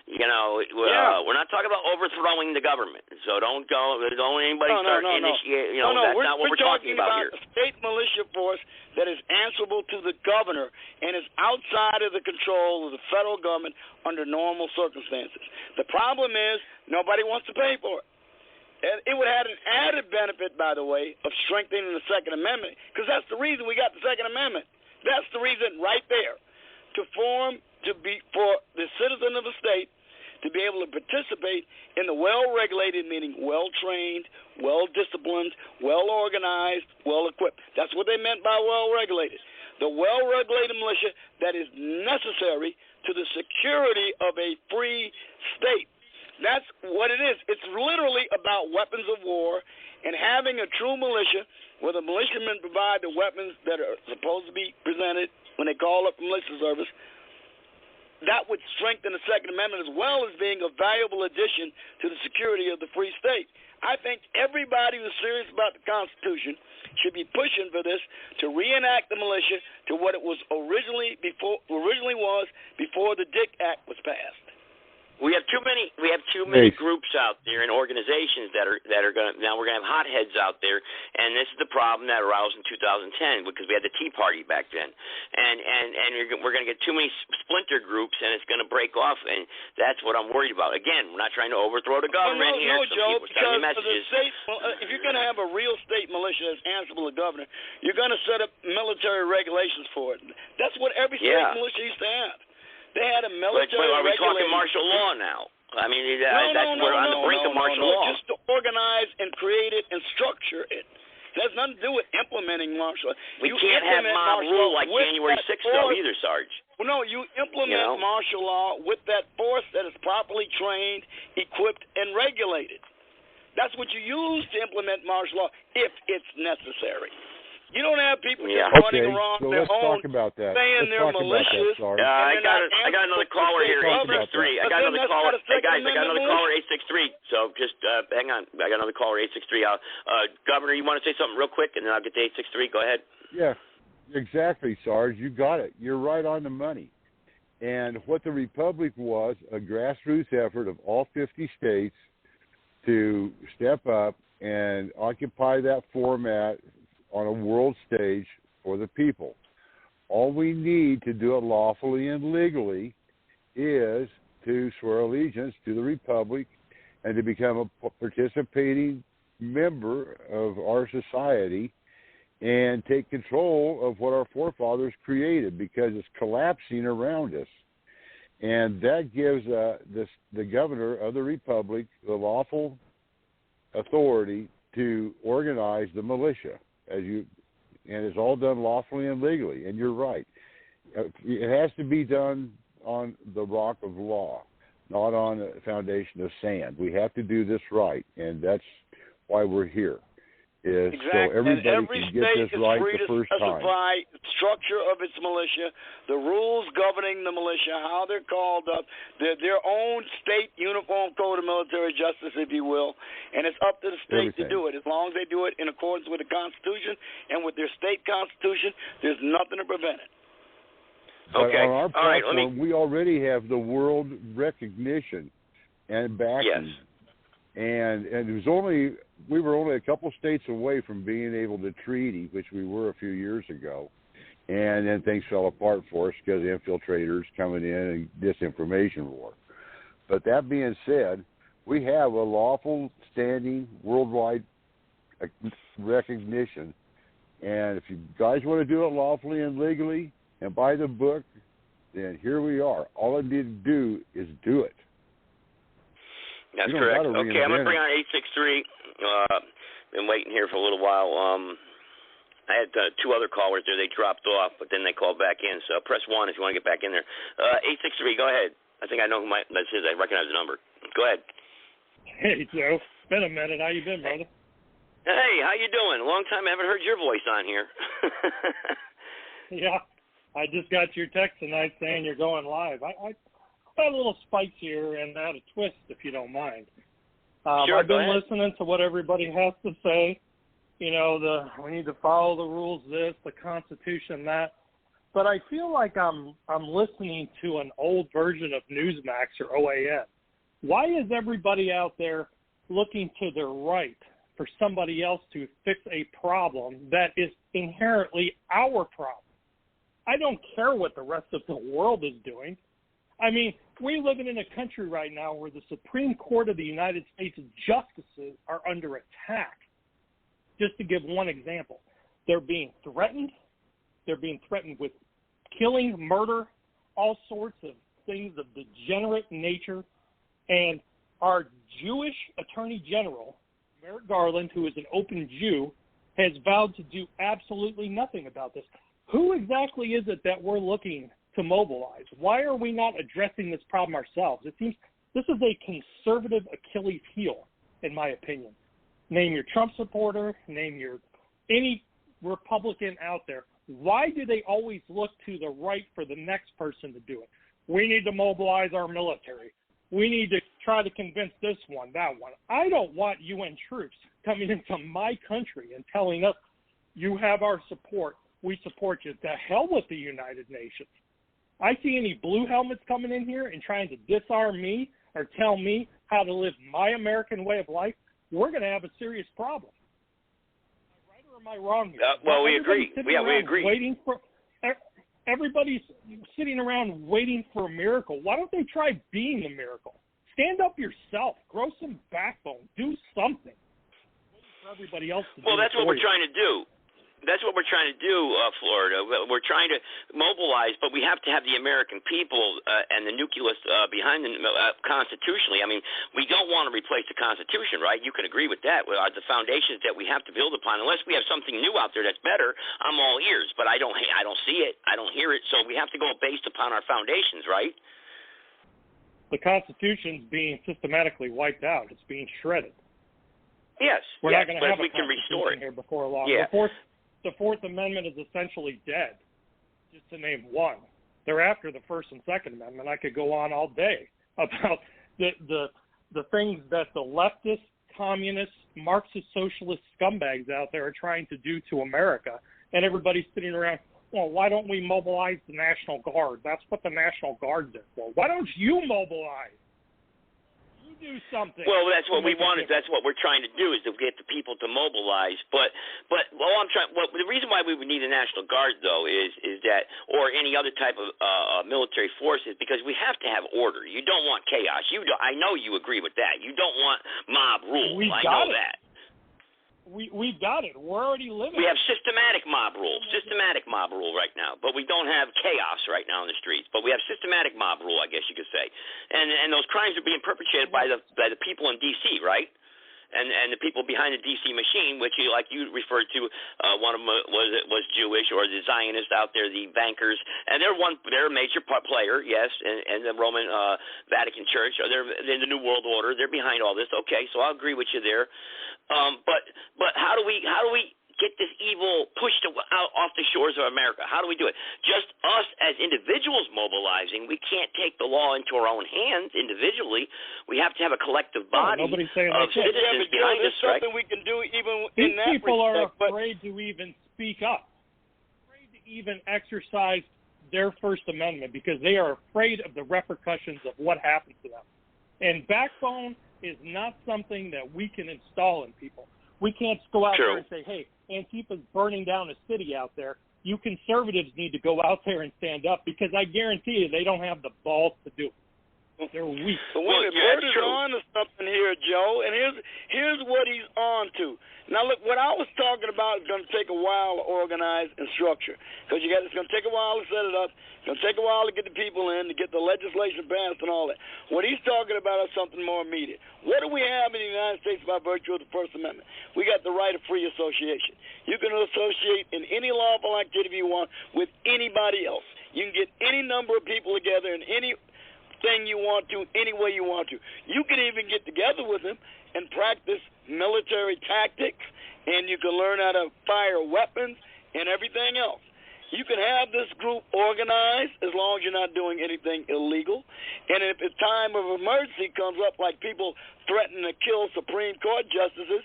We're not talking about overthrowing the government. So don't anybody start initiate. That's not what we're talking about here. A state militia force that is answerable to the governor and is outside of the control of the federal government under normal circumstances. The problem is nobody wants to pay for it. And it would have an added benefit, by the way, of strengthening the Second Amendment, because that's the reason we got the Second Amendment. That's the reason right there, for the citizen of a state to be able to participate in the well-regulated, meaning well-trained, well-disciplined, well-organized, well-equipped. That's what they meant by well-regulated. The well-regulated militia that is necessary to the security of a free state. That's what it is. It's literally about weapons of war and having a true militia where the militiamen provide the weapons that are supposed to be presented when they call up the militia service. That would strengthen the Second Amendment as well as being a valuable addition to the security of the free state. I think everybody who's serious about the Constitution should be pushing for this to reenact the militia to what it was originally was before the Dick Act was passed. We have too many groups out there and organizations that are going to, now we're going to have hotheads out there, and this is the problem that arose in 2010 because we had the Tea Party back then, and we're going to get too many splinter groups and it's going to break off, and that's what I'm worried about. Again, we're not trying to overthrow the government here. No, Joe, because messages. if you're going to have a real state militia that's answerable to the governor, you're going to set up military regulations for it. That's what every state militia used to have. They had a military But are we talking martial law now? I mean, we're on the brink of martial law. Just to organize and create it and structure it. It has nothing to do with implementing martial law. We can't have mob rule like January 6th, though, either, Sarge. Well, no, you implement martial law with that force that is properly trained, equipped, and regulated. That's what you use to implement martial law if it's necessary. You don't have people just running around their own, saying they're malicious. I got another caller here, 863. I got another caller. Hey guys, I got another caller, 863. So just hang on. I got another caller, 863. Governor, you want to say something real quick, and then I'll get to 863. Go ahead. Yeah, exactly, Sarge. You got it. You're right on the money. And what the Republic was, a grassroots effort of all 50 states to step up and occupy that format on a world stage for the people. All we need to do it lawfully and legally is to swear allegiance to the Republic and to become a participating member of our society and take control of what our forefathers created, because it's collapsing around us. And that gives the governor of the Republic the lawful authority to organize the militia. And it's all done lawfully and legally. And you're right. It has to be done on the rock of law, not on a foundation of sand. We have to do this right, and that's why we're here. Exactly. So everybody and every can get state this right the first is free to time. specify the structure of its militia, the rules governing the militia, how they're called up, their own state uniform code of military justice, if you will, and it's up to the state to do it. As long as they do it in accordance with the Constitution and with their state constitution, there's nothing to prevent it. Okay. On our platform, all right, we already have the world recognition and backing. Yes. And we were only a couple states away from being able to treaty, which we were a few years ago, and then things fell apart for us because of infiltrators coming in and disinformation war. But that being said, we have a lawful standing worldwide recognition, and if you guys want to do it lawfully and legally and by the book, then here we are. All I need to do is do it. That's correct. Okay, I'm going to bring on 863. Been waiting here for a little while. I had two other callers there. They dropped off, but then they called back in. So press 1 if you want to get back in there. 863, go ahead. I think I know who this is. I recognize the number. Go ahead. Hey, Joe. Been a minute. How you been, brother? Hey, how you doing? Long time I haven't heard your voice on here. Yeah, I just got your text tonight saying you're going live. I got a little spikes here and add a twist, if you don't mind. Sure, I've been listening to what everybody has to say. You know, we need to follow the rules, this, the Constitution, that. but I feel like I'm listening to an old version of Newsmax or OAN. Why is everybody out there looking to their right for somebody else to fix a problem that is inherently our problem? I don't care what the rest of the world is doing. I mean, we're living in a country right now where the Supreme Court of the United States justices are under attack. Just to give one example, they're being threatened. They're being threatened with killing, murder, all sorts of things of degenerate nature. And our Jewish Attorney General, Merrick Garland, who is an open Jew, has vowed to do absolutely nothing about this. Who exactly is it that we're looking to mobilize? Why are we not addressing this problem ourselves? It seems this is a conservative Achilles heel, in my opinion. Name your Trump supporter, name your any Republican out there. Why do they always look to the right for the next person to do it? We need to mobilize our military. We need to try to convince this one, that one. I don't want UN troops coming into my country and telling us, you have our support. We support you. The hell with the United Nations. I see any blue helmets coming in here and trying to disarm me or tell me how to live my American way of life, we're going to have a serious problem. Am I right or am I wrong here? Well, we agree. Yeah, we agree. Everybody's sitting around waiting for a miracle. Why don't they try being the miracle? Stand up yourself. Grow some backbone. Do something. Wait for everybody else to do it. Well, that's what we're trying to do. That's what we're trying to do, Florida. We're trying to mobilize, but we have to have the American people and the nucleus behind them constitutionally. I mean, we don't want to replace the Constitution, right? You can agree with that. The foundations that we have to build upon, unless we have something new out there that's better, I'm all ears. But I don't see it. I don't hear it. So we have to go based upon our foundations, right? The Constitution's being systematically wiped out. It's being shredded. Yes. We're not going to have we a can restore it here before long. Yeah. The Fourth Amendment is essentially dead, just to name one. They're after the First and Second Amendment. I could go on all day about the things that the leftist, communist, Marxist, socialist scumbags out there are trying to do to America. And everybody's sitting around, well, why don't we mobilize the National Guard? That's what the National Guard's there for. Why don't you mobilize? Do something. Well, that's what we wanted. That's what we're trying to do, is to get the people to mobilize. But the reason why we would need a National Guard, though, is that, or any other type of military force, is because we have to have order. You don't want chaos. I know you agree with that. You don't want mob rule. I know that. We've got it. We're already living. We have systematic mob rule right now, but we don't have chaos right now in the streets. But we have systematic mob rule, I guess you could say, and those crimes are being perpetrated by the people in D.C., right? And the people behind the D.C. machine, which like you referred to, one of them was Jewish, or the Zionists out there, the bankers, and they're a major player, yes, and the Roman Vatican Church, or they're in the New World Order. They're behind all this. Okay, so I'll agree with you there. But how do we get this evil pushed out off the shores of America? How do we do it? Just us as individuals mobilizing. We can't take the law into our own hands individually. We have to have a collective body of citizens behind us, right? Something we can do even These in that people respect, are afraid to even speak up, afraid to even exercise their First Amendment, because they are afraid of the repercussions of what happens to them. And backbone is not something that we can install in people. We can't go out there and say, hey, Antifa's burning down a city out there. You conservatives need to go out there and stand up, because I guarantee you they don't have the balls to do it. They're weak. But wait a minute, Bert is on to something here, Joe, and here's what he's on to. Now, look, what I was talking about is going to take a while to organize and structure, because it's going to take a while to set it up. It's going to take a while to get the people in, to get the legislation passed and all that. What he's talking about is something more immediate. What do we have in the United States by virtue of the First Amendment? We got the right of free association. You can associate in any lawful activity you want with anybody else. You can get any number of people together in any thing you want to, any way you want to. You can even get together with them and practice military tactics, and you can learn how to fire weapons and everything else. You can have this group organized as long as you're not doing anything illegal. And if a time of emergency comes up, like people threaten to kill Supreme Court justices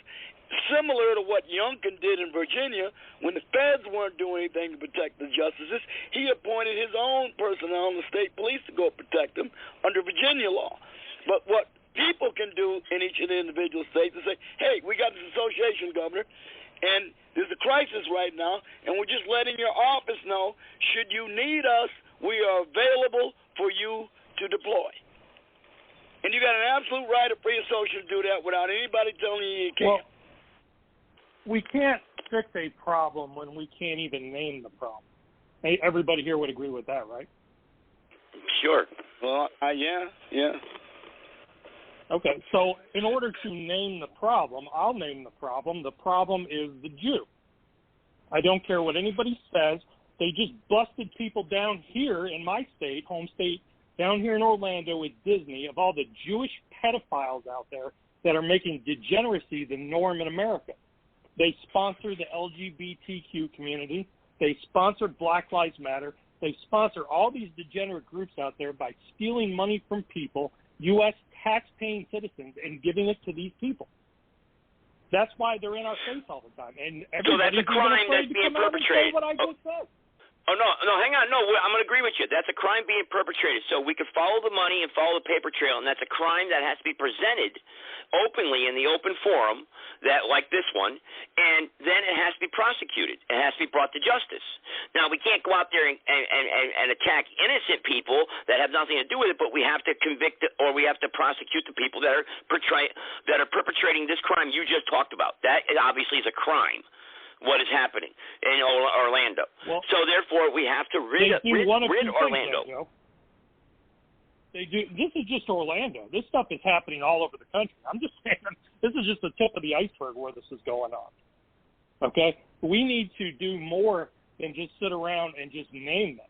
similar to what Youngkin did in Virginia when the feds weren't doing anything to protect the justices. He appointed his own personnel in the state police to go protect them under Virginia law. But what people can do in each of the individual states is say, hey, we got this association, Governor, and there's a crisis right now, and we're just letting your office know, should you need us, we are available for you to deploy. And you got an absolute right of free association to do that without anybody telling you you can't. Well, we can't fix a problem when we can't even name the problem. Hey, everybody here would agree with that, right? Sure. Well, yeah. Okay, so in order to name the problem, I'll name the problem. The problem is the Jew. I don't care what anybody says. They just busted people down here in my state, home state, down here in Orlando with Disney, of all the Jewish pedophiles out there that are making degeneracy the norm in America. They sponsor the LGBTQ community. They sponsor Black Lives Matter. They sponsor all these degenerate groups out there by stealing money from people, U.S. tax-paying citizens, and giving it to these people. That's why they're in our face all the time. And so that's a crime that's being perpetrated. What I just said. Oh, no, hang on. No, I'm going to agree with you. That's a crime being perpetrated. So we could follow the money and follow the paper trail, and that's a crime that has to be presented openly in the open forum, that like this one, and then it has to be prosecuted. It has to be brought to justice. Now, we can't go out there and attack innocent people that have nothing to do with it, but we have to convict or we have to prosecute the people that are perpetrating this crime you just talked about. That obviously is a crime. What is happening in Orlando? Well, so therefore, we have to rid Orlando. Things, they do. This is just Orlando. This stuff is happening all over the country. I'm just saying, this is just the tip of the iceberg where this is going on. Okay, we need to do more than just sit around and just name them.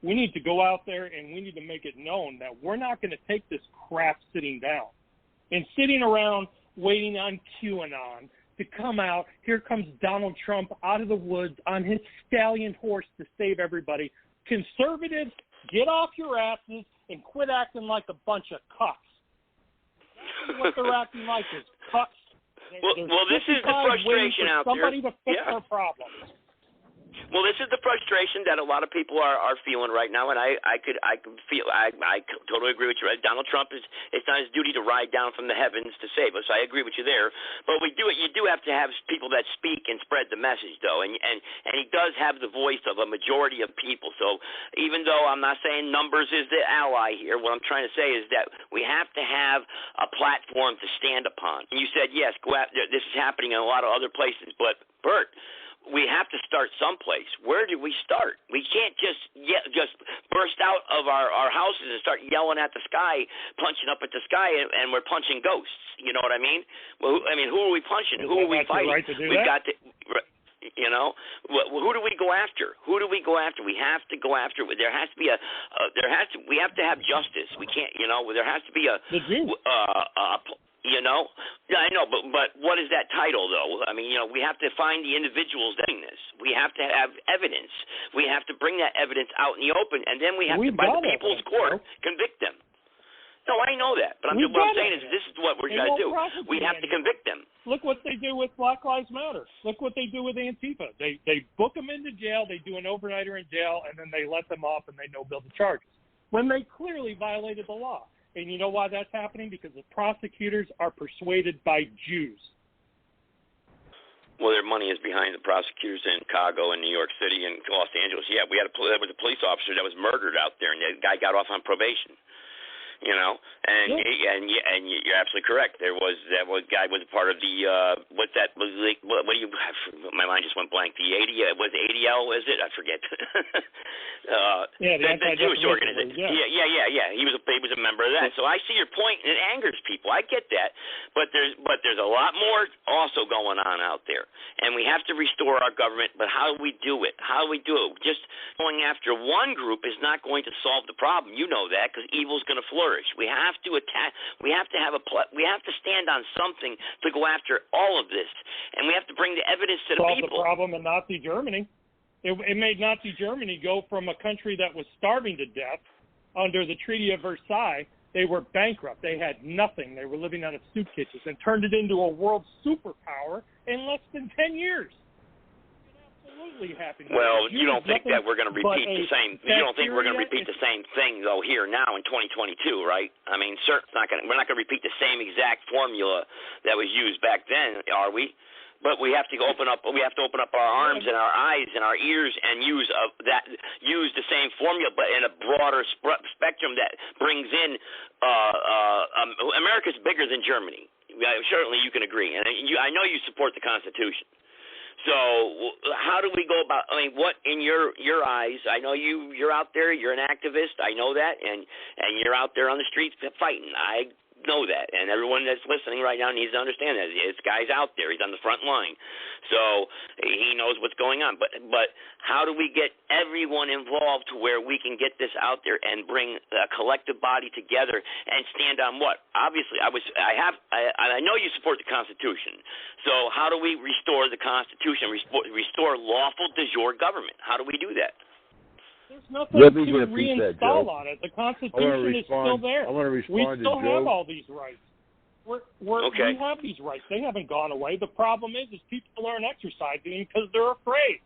We need to go out there and we need to make it known that we're not going to take this crap sitting down and sitting around waiting on QAnon to come out. Here comes Donald Trump out of the woods on his stallion horse to save everybody. Conservatives, get off your asses and quit acting like a bunch of cucks. That's what they're acting like is cucks. Well, this is the frustration out there. Somebody to fix our problems. Well, this is the frustration that a lot of people are feeling right now, and I totally agree with you. Donald Trump it's not his duty to ride down from the heavens to save us. I agree with you there, but you do have to have people that speak and spread the message, though, and he does have the voice of a majority of people. So even though I'm not saying numbers is the ally here, what I'm trying to say is that we have to have a platform to stand upon. And you said yes, go out. This is happening in a lot of other places, but Bert, we have to start someplace. Where do we start? We can't just burst out of our houses and start yelling at the sky, punching up at the sky, and we're punching ghosts. You know what I mean? Well, who are we punching? Who are we fighting? Right to do We've that? got to. You know, who do we go after? Who do we go after? We have to go after. There has to be we have to have justice. We can't. You know, there has to be a. You know, yeah, I know, but what is that title, though? I mean, you know, we have to find the individuals doing this. We have to have evidence. We have to bring that evidence out in the open, and then we have to, by the people's court, convict them. No, I know that, but what I'm saying is this is what we're going to do. We have to convict them. Look what they do with Black Lives Matter. Look what they do with Antifa. They book them into jail, they do an overnighter in jail, and then they let them off and they no-bill the charges when they clearly violated the law. And you know why that's happening? Because the prosecutors are persuaded by Jews. Well, their money is behind the prosecutors in Chicago and New York City and Los Angeles. Yeah, there was a police officer that was murdered out there, and the guy got off on probation. You know, and you're absolutely correct. That guy was part of the what do you? My mind just went blank. The ADL, is it? I forget. The Jewish organization. Yeah. He was a member of that. So I see your point, and it angers people. I get that, but there's a lot more also going on out there, and we have to restore our government. But how do we do it? Just going after one group is not going to solve the problem. You know that, because evil's going to flourish. We have to attack. We have to stand on something to go after all of this, and we have to bring the evidence to the people. Solve the problem in Nazi Germany. It made Nazi Germany go from a country that was starving to death under the Treaty of Versailles They were bankrupt. They had nothing. They were living out of soup kitchens and turned it into a world superpower in less than 10 years. Absolutely happy. Well, you don't think that we're going to repeat the same? You don't think we're going to repeat the same thing though here now in 2022, right? I mean, we're not going to repeat the same exact formula that was used back then, are we? But we have to open up. We have to open up our arms and our eyes and our ears and use the same formula, but in a broader spectrum that brings in. America's bigger than Germany. Certainly, you can agree, and I know you support the Constitution. So how do we go about? I mean, what in your eyes? I know you're out there. You're an activist. I know that, and you're out there on the streets fighting. I know that, and everyone that's listening right now needs to understand that. This guy's out there. He's on the front line, so he knows what's going on. But how do we get everyone involved to where we can get this out there and bring a collective body together and stand on what? Obviously, I know you support the Constitution. So how do we restore the Constitution? Restore lawful de jure government? How do we do that? There's nothing to reinstall on it. The Constitution is still there. I want to respond we still to Joe. have all these rights. We have these rights. They haven't gone away. The problem is people aren't exercising because they're afraid.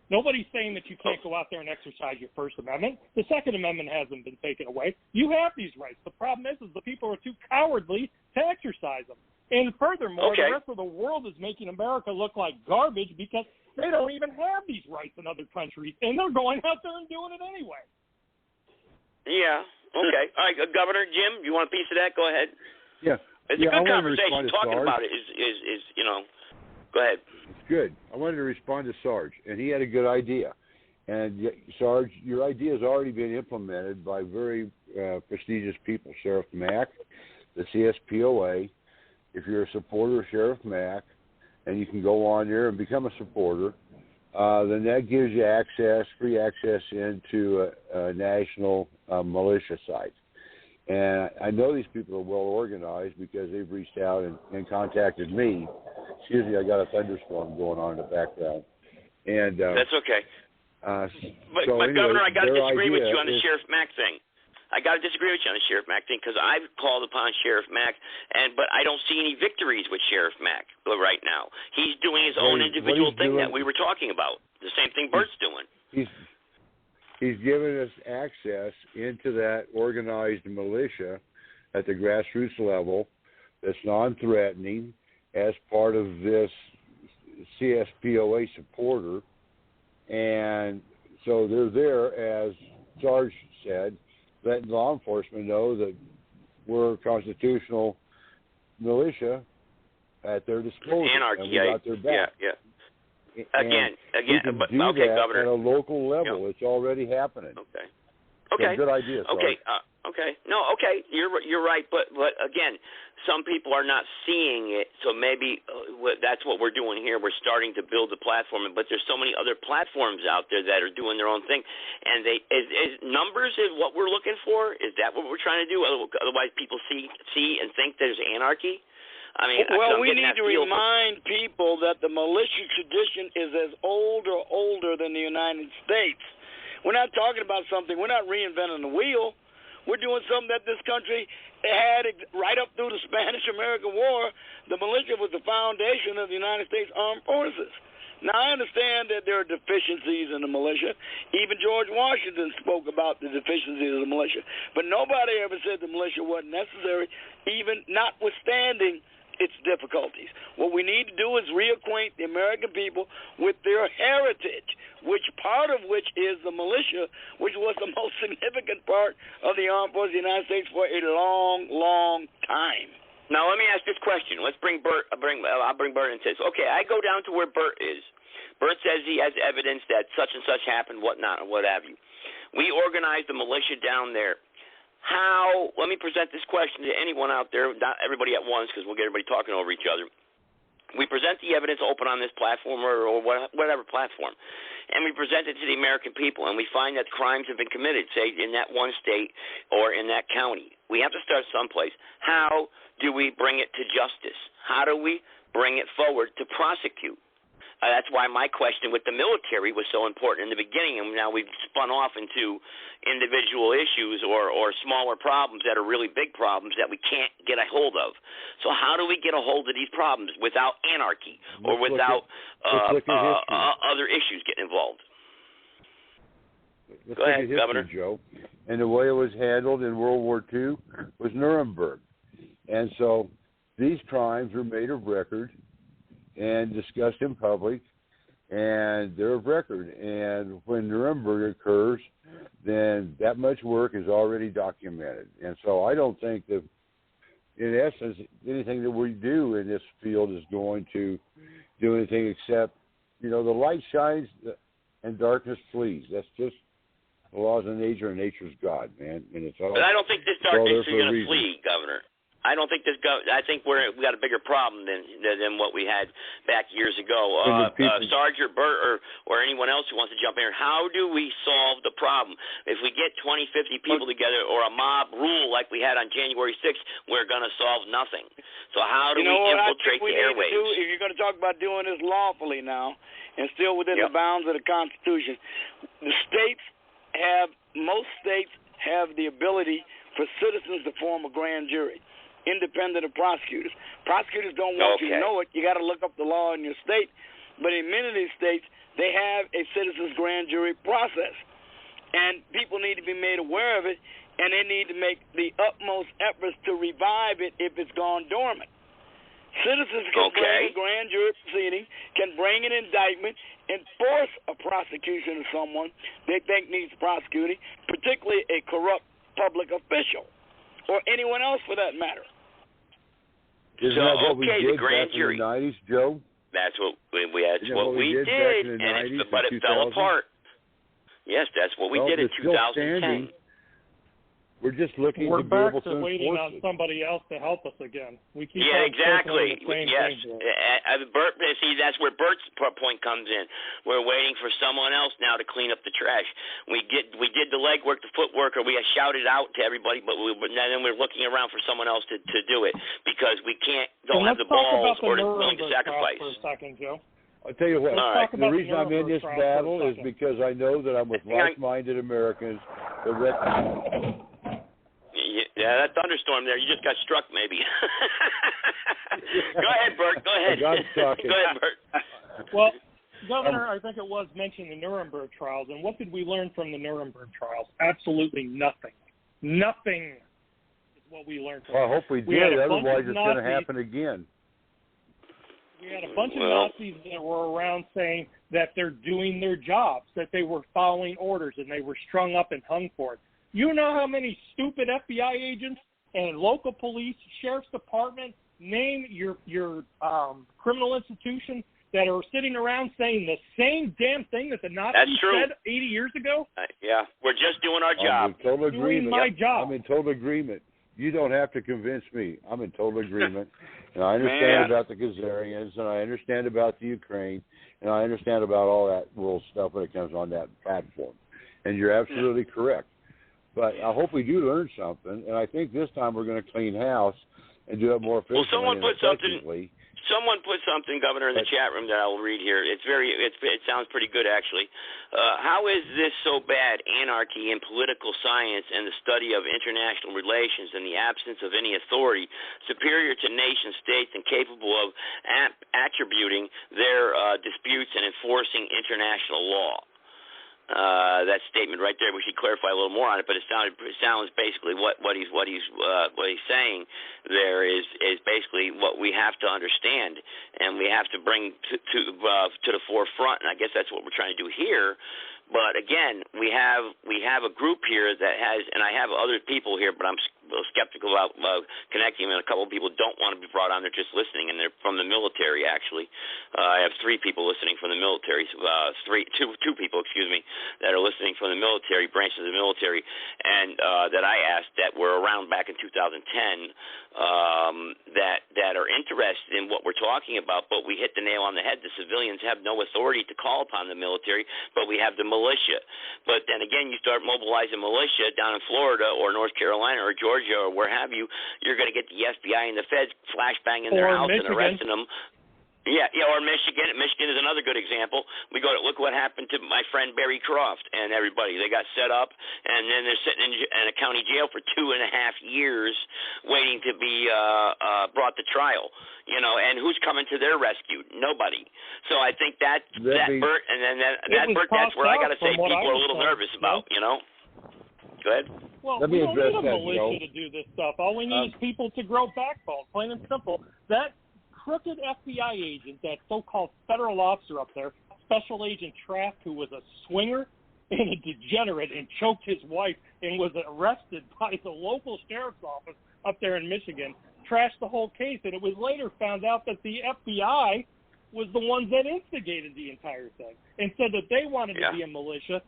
Nobody's saying that you can't go out there and exercise your First Amendment. The Second Amendment hasn't been taken away. You have these rights. The problem is the people are too cowardly to exercise them. And furthermore, the rest of the world is making America look like garbage because they don't even have these rights in other countries, and they're going out there and doing it anyway. Yeah. Okay. All right, Governor Jim, you want a piece of that? Go ahead. Yeah. It's a good conversation. Talking about it is go ahead. It's good. I wanted to respond to Sarge, and he had a good idea. And Sarge, your idea has already been implemented by very prestigious people, Sheriff Mack, the CSPOA. If you're a supporter of Sheriff Mack, and you can go on there and become a supporter, then that gives you free access into a national militia site. And I know these people are well organized because they've reached out and contacted me. Excuse me, I got a thunderstorm going on in the background. And that's okay. But anyway, Governor, I got to disagree with you on the Sheriff Mack thing. I got to disagree with you on the Sheriff Mack thing because I've called upon Sheriff Mack, but I don't see any victories with Sheriff Mack right now. He's doing his own individual thing that we were talking about. The same thing Bert's doing. He's given us access into that organized militia at the grassroots level that's non-threatening as part of this CSPOA supporter. And so they're there, as Sarge said, letting law enforcement know that we're a constitutional militia at their disposal. Anarchy, and we got their back. Yeah. Again, but do okay, that Governor. at a local level. It's already happening. Okay. So good idea. Okay. You're right. But again, some people are not seeing it. So maybe that's what we're doing here. We're starting to build a platform. But there's so many other platforms out there that are doing their own thing. And is numbers is what we're looking for? Is that what we're trying to do? Otherwise, people see and think there's anarchy. I mean, well, we need to remind people that the militia tradition is as old or older than the United States. We're not talking about something. We're not reinventing the wheel. We're doing something that this country had right up through the Spanish-American War. The militia was the foundation of the United States Armed Forces. Now, I understand that there are deficiencies in the militia. Even George Washington spoke about the deficiencies of the militia. But nobody ever said the militia wasn't necessary, even notwithstanding its difficulties. What we need to do is reacquaint the American people with their heritage, part of which is the militia, which was the most significant part of the armed forces of the United States for a long, long time. Now, let me ask this question. Let's bring Bert. I'll bring Bert and say, okay, I go down to where Bert is. Bert says he has evidence that such and such happened, whatnot, and what have you. We organized the militia down there. Let me present this question to anyone out there, not everybody at once because we'll get everybody talking over each other. We present the evidence open on this platform or whatever platform, and we present it to the American people, and we find that crimes have been committed, say, in that one state or in that county. We have to start someplace. How do we bring it to justice? How do we bring it forward to prosecute? That's why my question with the military was so important in the beginning, and now we've spun off into individual issues or smaller problems that are really big problems that we can't get a hold of. So how do we get a hold of these problems without anarchy or without other issues getting involved? Let's Go ahead, history, Governor. Joe. And the way it was handled in World War II was Nuremberg. And so these crimes were made of record and discussed in public, and they're of record. And when Nuremberg occurs, then that much work is already documented. And so I don't think that, in essence, anything that we do in this field is going to do anything except, the light shines and darkness flees. That's just the laws of nature, and nature's God, man. And it's all. But I don't think this darkness is going to flee, Governor. I don't think I think we got a bigger problem than what we had back years ago. Sergeant Burt or anyone else who wants to jump in here, how do we solve the problem? If we get 20, 50 people together or a mob rule like we had on January 6th, we're going to solve nothing. So how do we infiltrate the airwaves? If you're going to talk about doing this lawfully now and still within the bounds of the Constitution, most states have the ability for citizens to form a grand jury, independent of prosecutors. Prosecutors don't want you to know it. You got to look up the law in your state. But in many of these states, they have a citizens grand jury process. And people need to be made aware of it, and they need to make the utmost efforts to revive it if it's gone dormant. Citizens can bring a grand jury proceeding, can bring an indictment, and force a prosecution of someone they think needs prosecuting, particularly a corrupt public official or anyone else for that matter. Isn't that what we did the grand back jury. in the 90s, Joe? That's what we did, back in the 90s but it fell apart. Yes, that's what we did in 2010. We're just looking We're to be back able to to waiting enforce on somebody else to help us again. We keep exactly. Yes. Bert, see, that's where Bert's point comes in. We're waiting for someone else now to clean up the trash. We did the legwork, the footwork, or we shouted out to everybody, but then we're looking around for someone else to do it because we don't have the balls or willing to sacrifice. For a second, Joe. I'll tell you what, the reason I'm in this battle is second. because I know that I'm with like-minded Americans. Yeah, that thunderstorm there, you just got struck maybe. Go ahead, Bert. Go ahead. I'm talking. Go ahead, Bert. Well, Governor, I think it was mentioned the Nuremberg trials, and what did we learn from the Nuremberg trials? Absolutely nothing. Nothing is what we learned from I hope we did, otherwise it's going to happen again. We had a bunch of Nazis that were around saying that they're doing their jobs, that they were following orders, and they were strung up and hung for it. You know how many stupid FBI agents and local police, sheriff's department, name your criminal institution that are sitting around saying the same damn thing that the Nazis said 80 years ago? Yeah, we're just doing our job. I'm in total agreement. Doing my job. I'm in total agreement. You don't have to convince me. I'm in total agreement. And I understand about the Khazarians, and I understand about the Ukraine, and I understand about all that little stuff when it comes on that platform. And you're absolutely correct. But I hope we do learn something, and I think this time we're going to clean house and do it more efficiently and effectively. Someone put something, Governor, in the chat room that I will read here. It sounds pretty good, actually. How is this so bad? Anarchy in political science and the study of international relations in the absence of any authority, superior to nation states and capable of attributing their disputes and enforcing international law. That statement right there, we should clarify a little more on it, but it sounds basically what he's saying there is basically what we have to understand and we have to bring to the forefront, and I guess that's what we're trying to do here. But again, we have a group here that has, and I have other people here, but I'm skeptical about connecting them, and a couple of people don't want to be brought on. They're just listening, and they're from the military, actually. I have 3 people listening from the military, two people, excuse me, that are listening from the military, branches of the military, and that I asked that were around back in 2010 that are interested in what we're talking about, but we hit the nail on the head. The civilians have no authority to call upon the military, but we have the militia. But then again, you start mobilizing militia down in Florida or North Carolina or Georgia or where have you, you're going to get the FBI and the feds flashbanging their house and arresting them. Yeah, or Michigan. Michigan is another good example. We go to look what happened to my friend Barry Croft and everybody. They got set up, and then they're sitting in a county jail for 2.5 years, waiting to be brought to trial. You know, and who's coming to their rescue? Nobody. So I think that Bert, and then that Bert, that's where I got to say people are a little nervous about. You know. Go ahead. Well, we don't need a militia to do this stuff. All we need is people to grow backbone, plain and simple. That crooked FBI agent, that so-called federal officer up there, Special Agent Trask, who was a swinger and a degenerate and choked his wife and was arrested by the local sheriff's office up there in Michigan, trashed the whole case. And it was later found out that the FBI was the ones that instigated the entire thing and said that they wanted to be a militia,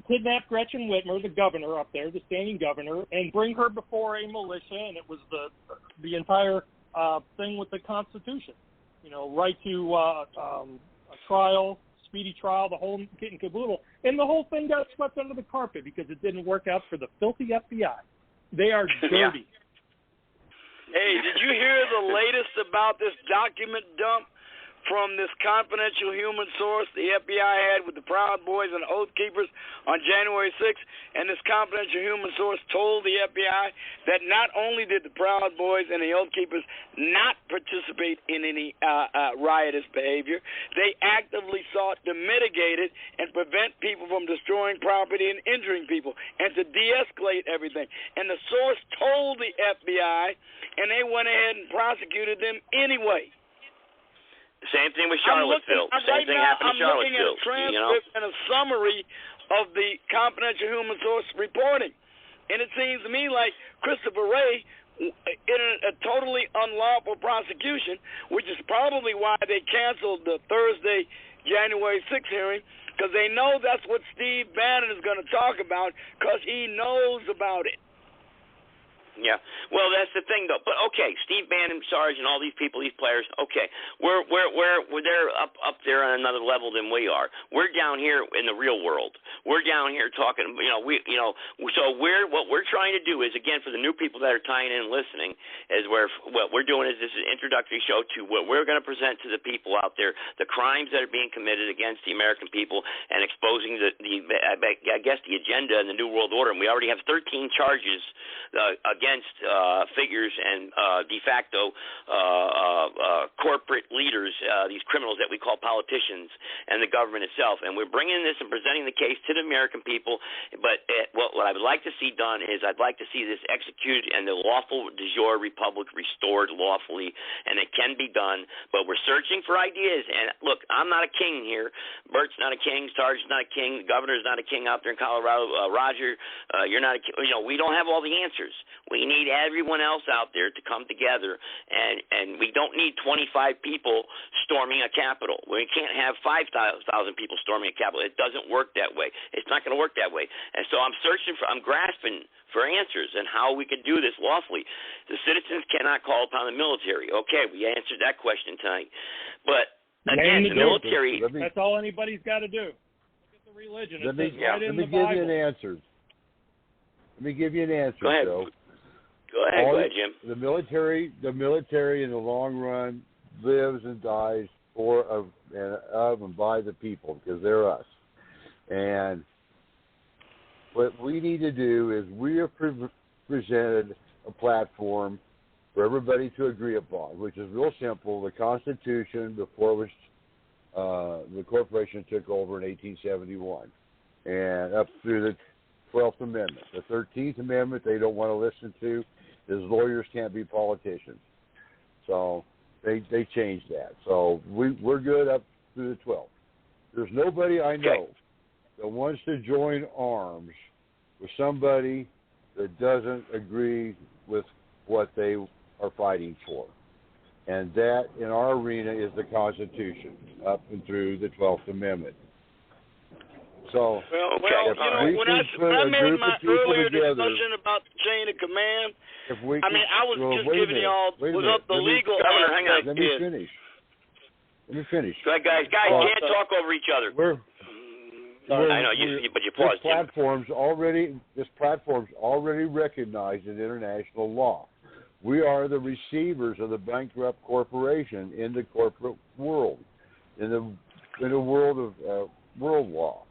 kidnap Gretchen Whitmer, the governor up there, the standing governor, and bring her before a militia, and it was the entire thing with the Constitution. You know, right to a trial, speedy trial, the whole kit and caboodle. And the whole thing got swept under the carpet because it didn't work out for the filthy FBI. They are dirty. Hey, did you hear the latest about this document dump from this confidential human source the FBI had with the Proud Boys and Oath Keepers on January 6th? And this confidential human source told the FBI that not only did the Proud Boys and the Oath Keepers not participate in any riotous behavior, they actively sought to mitigate it and prevent people from destroying property and injuring people and to de-escalate everything. And the source told the FBI, and they went ahead and prosecuted them anyway. Same thing with Charlottesville. Same thing happened in Charlottesville. I'm looking at a transcript and a summary of the confidential human source reporting. And it seems to me like Christopher Wray, in a totally unlawful prosecution, which is probably why they canceled the Thursday, January 6th hearing, because they know that's what Steve Bannon is going to talk about because he knows about it. Yeah, well, that's the thing, though. But okay, Steve Bannon, Sarge, and all these people, these players. Okay, we're they're up there on another level than we are. We're down here in the real world. We're down here talking. So what we're trying to do is, again, for the new people that are tying in and listening, is what we're doing is this is an introductory show to what we're going to present to the people out there, the crimes that are being committed against the American people, and exposing the agenda and the New World Order. And we already have 13 charges against figures and de facto corporate leaders, these criminals that we call politicians, and the government itself. And we're bringing this and presenting the case to the American people. But what I would like to see done is I'd like to see this executed and the lawful de jure republic restored lawfully, and it can be done. But we're searching for ideas. And look, I'm not a king here. Bert's not a king. Sarge's not a king. The governor's not a king out there in Colorado. Roger, you're not a king. We don't have all the answers. We need everyone else out there to come together, and we don't need 25 people storming a Capitol. We can't have 5,000 people storming a Capitol. It doesn't work that way. It's not going to work that way. And so I'm grasping for answers and how we can do this lawfully. The citizens cannot call upon the military. Okay, we answered that question tonight. But again, the military. That's all anybody's got to do. Look at the religion. Let me give you an answer. Let me give you an answer, Go ahead. Joe. Go ahead, Jim. The military in the long run lives and dies of and by the people because they're us. And what we need to do is we have presented a platform for everybody to agree upon, which is real simple. The Constitution before which the corporation took over in 1871 and up through the 12th Amendment. The 13th Amendment they don't want to listen to. Is lawyers can't be politicians. So they changed that. So we're good up through the 12th. There's nobody I know that wants to join arms with somebody that doesn't agree with what they are fighting for. And that, in our arena, is the Constitution up and through the 12th Amendment. So, when I made my earlier discussion about the chain of command, I was just giving y'all what the legal aspect Let me finish. Go ahead, guys. Guys, can't talk over each other. I know, but you paused. This platform's already recognized in international law. We are the receivers of the bankrupt corporation in the corporate world, in the world of world law.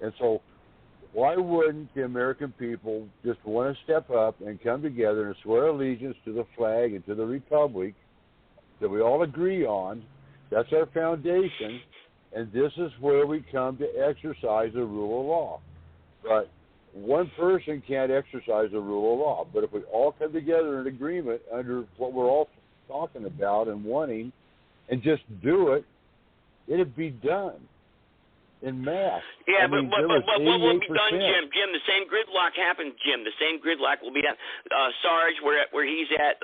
And so why wouldn't the American people just want to step up and come together and swear allegiance to the flag and to the republic that we all agree on? That's our foundation, and this is where we come to exercise the rule of law. But one person can't exercise the rule of law. But if we all come together in agreement under what we're all talking about and wanting and just do it, it'd be done in mass. Yeah, but what will be done, Jim? The same gridlock happened, Jim. The same gridlock will be done. Sarge, where he's at,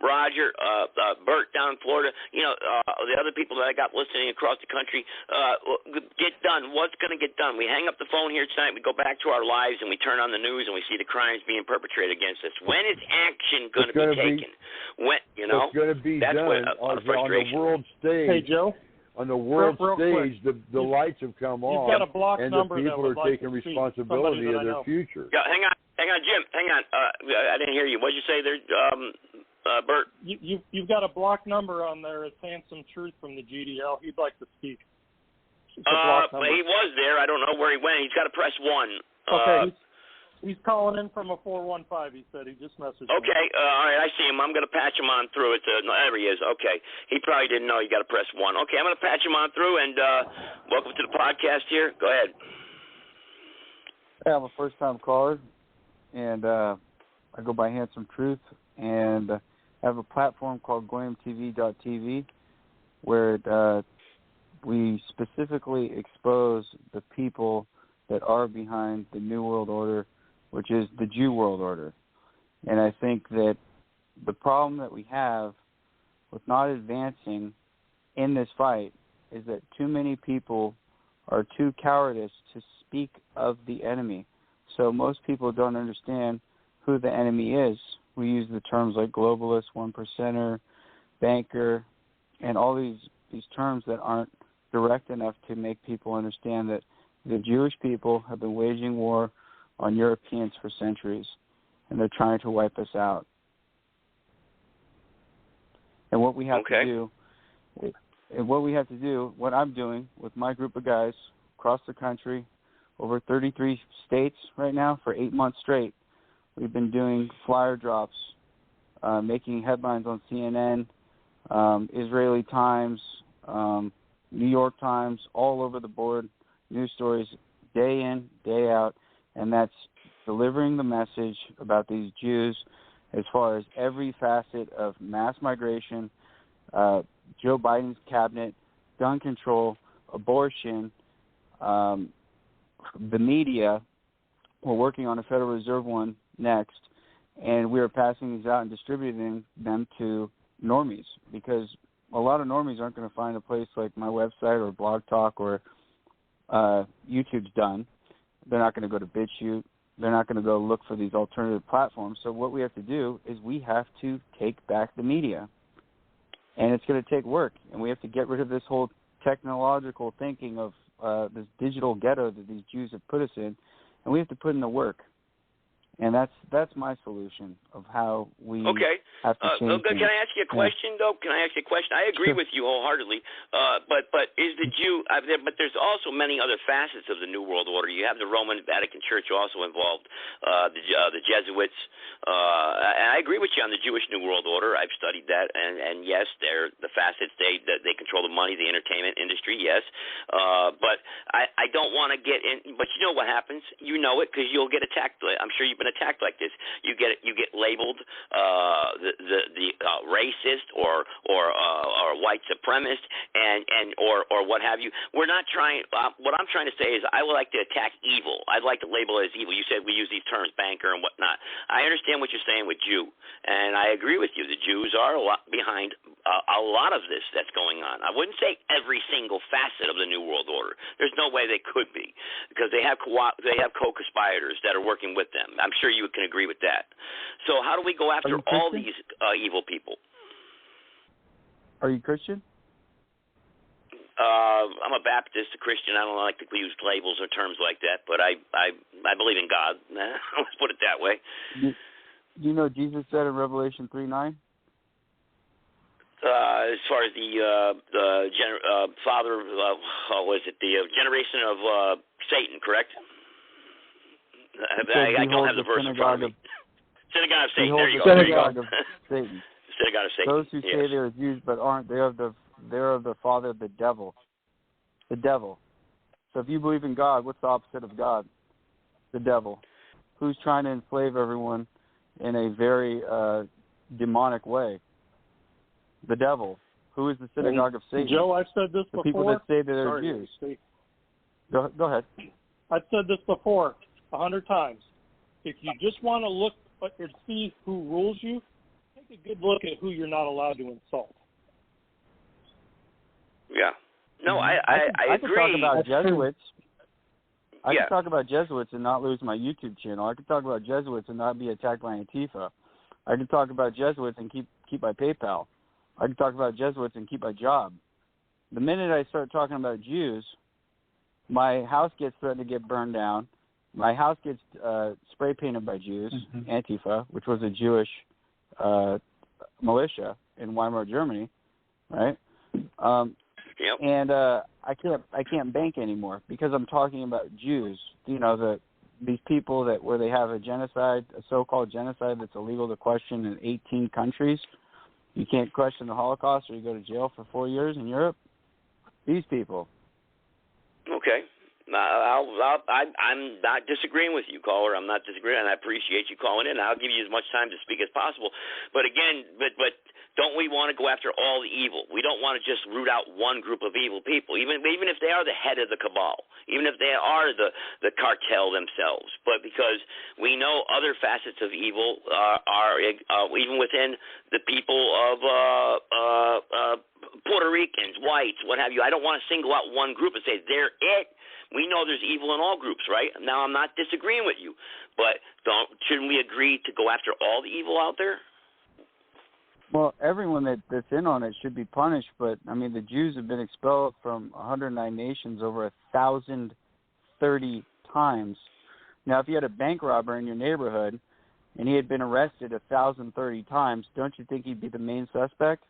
Roger, Bert down in Florida, the other people that I got listening across the country, get done. What's going to get done? We hang up the phone here tonight, we go back to our lives, and we turn on the news, and we see the crimes being perpetrated against us. When is action going to be taken? It's going to be done on the world stage. Hey, Joe? On the world stage, the lights have come on, and the people are taking responsibility of their future. Yeah, hang on, Jim. Hang on. I didn't hear you. What did you say there, Bert? You've got a block number on there. It's Handsome Truth from the GDL. He'd like to speak. He was there. I don't know where he went. He's got to press 1. Okay. He's calling in from a 415, he said. He just messaged me. Okay, all right, I see him. I'm going to patch him on through. There he is. Okay. He probably didn't know you got to press 1. Okay, I'm going to patch him on through, and welcome to the podcast here. Go ahead. Yeah, I'm a first-time caller, and I go by Handsome Truth, and I have a platform called GoyamTV.tv where we specifically expose the people that are behind the New World Order, which is the Jew World Order. And I think that the problem that we have with not advancing in this fight is that too many people are too cowardice to speak of the enemy. So most people don't understand who the enemy is. We use the terms like globalist, one percenter, banker, and all these terms that aren't direct enough to make people understand that the Jewish people have been waging war on Europeans for centuries, and they're trying to wipe us out. And what we have to do, what I'm doing with my group of guys across the country, over 33 states right now for 8 months straight, we've been doing flyer drops, making headlines on CNN, Israeli Times, New York Times, all over the board, news stories day in, day out, and that's delivering the message about these Jews as far as every facet of mass migration, Joe Biden's cabinet, gun control, abortion, the media. We're working on a Federal Reserve one next, and we are passing these out and distributing them to normies, because a lot of normies aren't going to find a place like my website or Blog Talk or YouTube's done. They're not going to go to BitChute. They're not going to go look for these alternative platforms. So what we have to do is we have to take back the media. And it's going to take work. And we have to get rid of this whole technological thinking of this digital ghetto that these Jews have put us in. And we have to put in the work. And that's my solution of how we have to change things. Can I ask you a question, though? Can I ask you a question? I agree with you wholeheartedly. But is the Jew? But there's also many other facets of the New World Order. You have the Roman Vatican Church also involved, the Jesuits. And I agree with you on the Jewish New World Order. I've studied that, and yes, they're the facets. They control the money, the entertainment industry. Yes, but I don't want to get in. But you know what happens? You know it because you'll get attacked. I'm sure you've been attacked like this. You get labeled the racist or white supremacist or what have you. We're not trying. What I'm trying to say is I would like to attack evil. I'd like to label it as evil. You said we use these terms, banker and whatnot. I understand what you're saying with Jew, and I agree with you. The Jews are a lot behind a lot of this that's going on. I wouldn't say every single facet of the New World Order. There's no way they could be, because they have co-conspirators that are working with them. I'm sure you can agree with that. So how do we go after all these evil people? Are you Christian? I'm a Baptist, a Christian. I don't like to use labels or terms like that, but I believe in God. Let's put it that way. Do you know what Jesus said in Revelation 3:9? As far as the father, was it the generation of Satan? Correct. I don't have the verse in front of me. Synagogue of Satan. There you go. Synagogue of Satan. Synagogue of Satan. Those who say they are Jews but aren't, they're of the father of the devil. The devil. So if you believe in God, what's the opposite of God? The devil, who's trying to enslave everyone in a very demonic way. The devil, who is the synagogue of Satan. Joe, I've said this before. The people that say that they're Jews. Go ahead. I've said this before 100 times. If you just want to look and see who rules you, take a good look at who you're not allowed to insult. Yeah. No, I could agree. talk about Jesuits. I Yeah. could talk about Jesuits and not lose my YouTube channel. I could talk about Jesuits and not be attacked by Antifa. I could talk about Jesuits and keep my PayPal. I could talk about Jesuits and keep my job. The minute I start talking about Jews, my house gets threatened to get burned down. My house gets spray painted by Jews, Antifa, which was a Jewish militia in Weimar, Germany, right? Yep. And I can't bank anymore because I'm talking about Jews. You know, these people where they have a genocide, a so-called genocide that's illegal to question in 18 countries. You can't question the Holocaust or you go to jail for 4 years in Europe. These people. Okay. I'm not disagreeing with you, caller. I'm not disagreeing, and I appreciate you calling in. I'll give you as much time to speak as possible. But again, but don't we want to go after all the evil? We don't want to just root out one group of evil people, even if they are the head of the cabal, even if they are the cartel themselves. But because we know other facets of evil are even within the people of Puerto Ricans, whites, what have you. I don't want to single out one group and say they're it. We know there's evil in all groups, right? Now, I'm not disagreeing with you, but shouldn't we agree to go after all the evil out there? Well, everyone that's in on it should be punished, but, I mean, the Jews have been expelled from 109 nations over 1,030 times. Now, if you had a bank robber in your neighborhood and he had been arrested 1,030 times, don't you think he'd be the main suspect?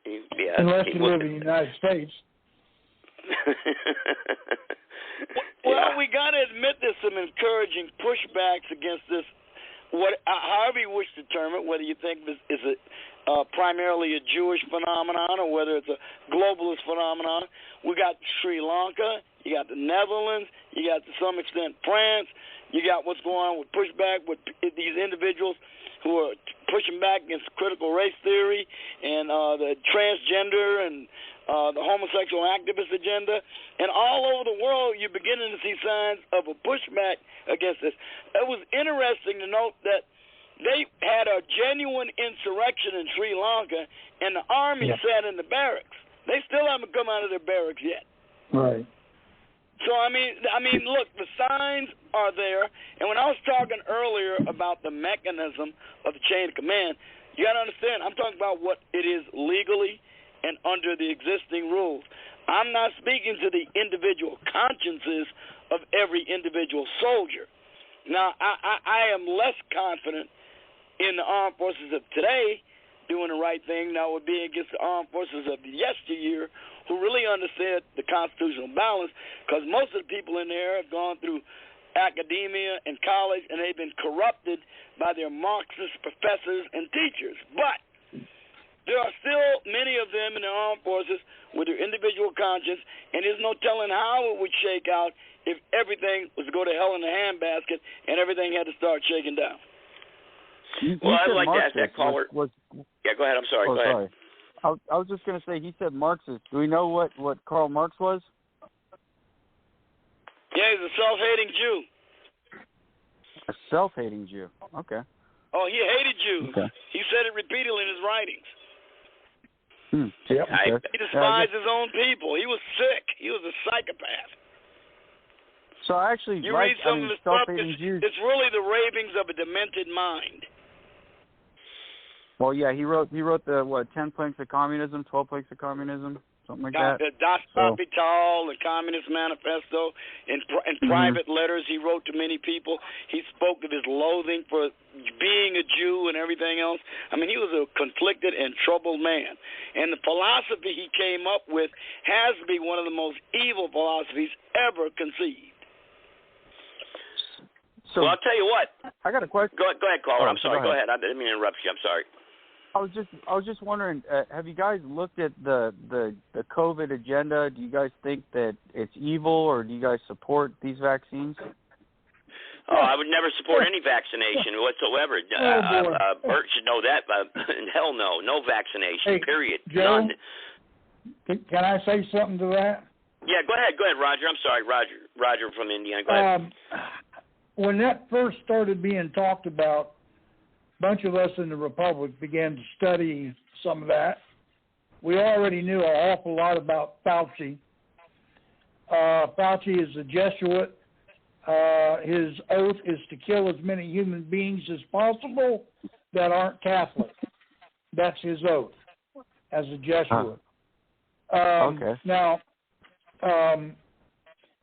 Yeah, unless you live in the United States. Well, we got to admit there's some encouraging pushbacks against this. However you wish to term it, whether you think this is primarily a Jewish phenomenon or whether it's a globalist phenomenon. We got Sri Lanka, you got the Netherlands, you got to some extent France, you got what's going on with pushback with these individuals who are pushing back against critical race theory and the transgender and the homosexual activist agenda. And all over the world, you're beginning to see signs of a pushback against this. It was interesting to note that they had a genuine insurrection in Sri Lanka, and the army sat in the barracks. They still haven't come out of their barracks yet. Right. So, I mean, look, the signs are there. And when I was talking earlier about the mechanism of the chain of command, you got to understand, I'm talking about what it is legally and under the existing rules. I'm not speaking to the individual consciences of every individual soldier. Now, I am less confident in the armed forces of today doing the right thing now would be against the armed forces of yesteryear who really understand the constitutional balance, because most of the people in there have gone through academia and college, and they've been corrupted by their Marxist professors and teachers. But there are still many of them in the armed forces with their individual conscience, and there's no telling how it would shake out if everything was to go to hell in a handbasket and everything had to start shaking down. Well, I'd like to ask that caller. Yeah, go ahead. I'm sorry. Go ahead. I was just going to say, he said Marxist. Do we know what Karl Marx was? Yeah, he's a self-hating Jew. A self-hating Jew. Okay. Oh, he hated Jews. Okay. He said it repeatedly in his writings. Yep. Okay. He despised his own people. He was sick. He was a psychopath. So I actually read some of his stuff. Jews. It's really the ravings of a demented mind. Well, yeah, he wrote the 10 planks of communism, 12 planks of communism. something like that. Das So, Kapital, the Communist Manifesto, in private letters he wrote to many people. He spoke of his loathing for being a Jew and everything else. I mean, he was a conflicted and troubled man. And the philosophy he came up with has to be one of the most evil philosophies ever conceived. so well, I'll tell you what. I got a question. Go ahead, caller. Oh, I'm sorry. go Go ahead. ahead. I didn't mean to interrupt you. I'm sorry. I was just wondering, have you guys looked at the COVID agenda? Do you guys think that it's evil, or do you guys support these vaccines? Oh, I would never support any vaccination whatsoever. Bert should know that. Hell no. No vaccination, period. Joe, None. Can I say something to that? Yeah, go ahead, Roger. I'm sorry, Roger from Indiana. Go ahead. When that first started being talked about, a bunch of us in the Republic began to study some of that. We already knew an awful lot about Fauci. Fauci is a Jesuit. His oath is to kill as many human beings as possible that aren't Catholic. That's his oath as a Jesuit. Okay. Now,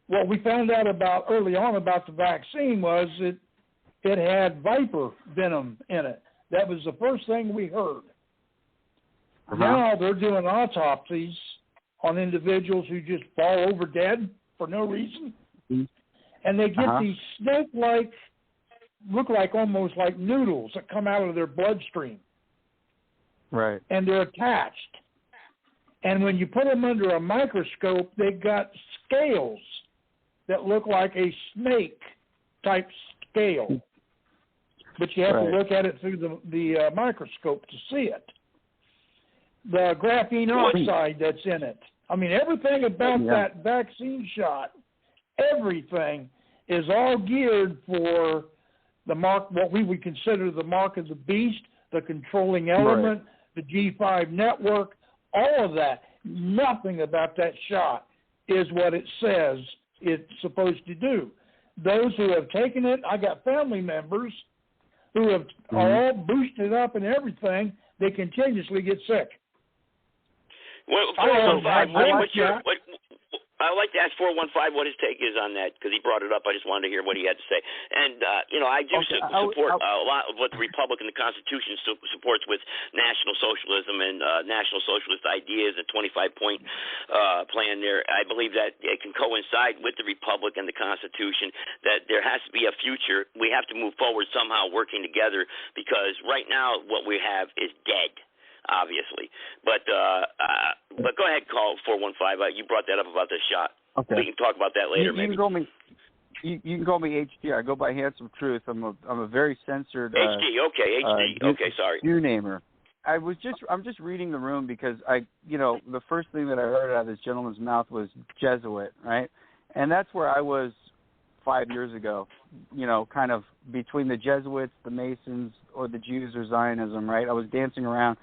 what we found out about early on about the vaccine was it had viper venom in it. That was the first thing we heard. Now they're doing autopsies on individuals who just fall over dead for no reason. And they get these snake-like, look like almost like noodles that come out of their bloodstream. Right. And they're attached. And when you put them under a microscope, they've got scales that look like a snake-type scale. But you have to look at it through the microscope to see it. The graphene oxide that's in it. I mean, everything about that vaccine shot, everything is all geared for the mark, what we would consider the mark of the beast, the controlling element, the G5 network, all of that. Nothing about that shot is what it says it's supposed to do. Those who have taken it, I got family members who are all boosted up and everything, they continuously get sick. Well, 415, I'd like to ask 415 what his take is on that, because he brought it up. I just wanted to hear what he had to say. And, I do support a lot of what the Republic and the Constitution supports with National Socialism and National Socialist ideas, a 25-point plan there. I believe that it can coincide with the Republic and the Constitution, that there has to be a future. We have to move forward somehow working together, because right now what we have is dead. Obviously, but go ahead, call 415. You brought that up about the shot. Okay, we can talk about that later. You can call me HD. I go by Handsome Truth. I'm a very censored HD. Okay, sorry. Jew namer. I'm just reading the room because the first thing that I heard out of this gentleman's mouth was Jesuit, right? And that's where I was 5 years ago. Kind of between the Jesuits, the Masons, or the Jews or Zionism, right? I was dancing around.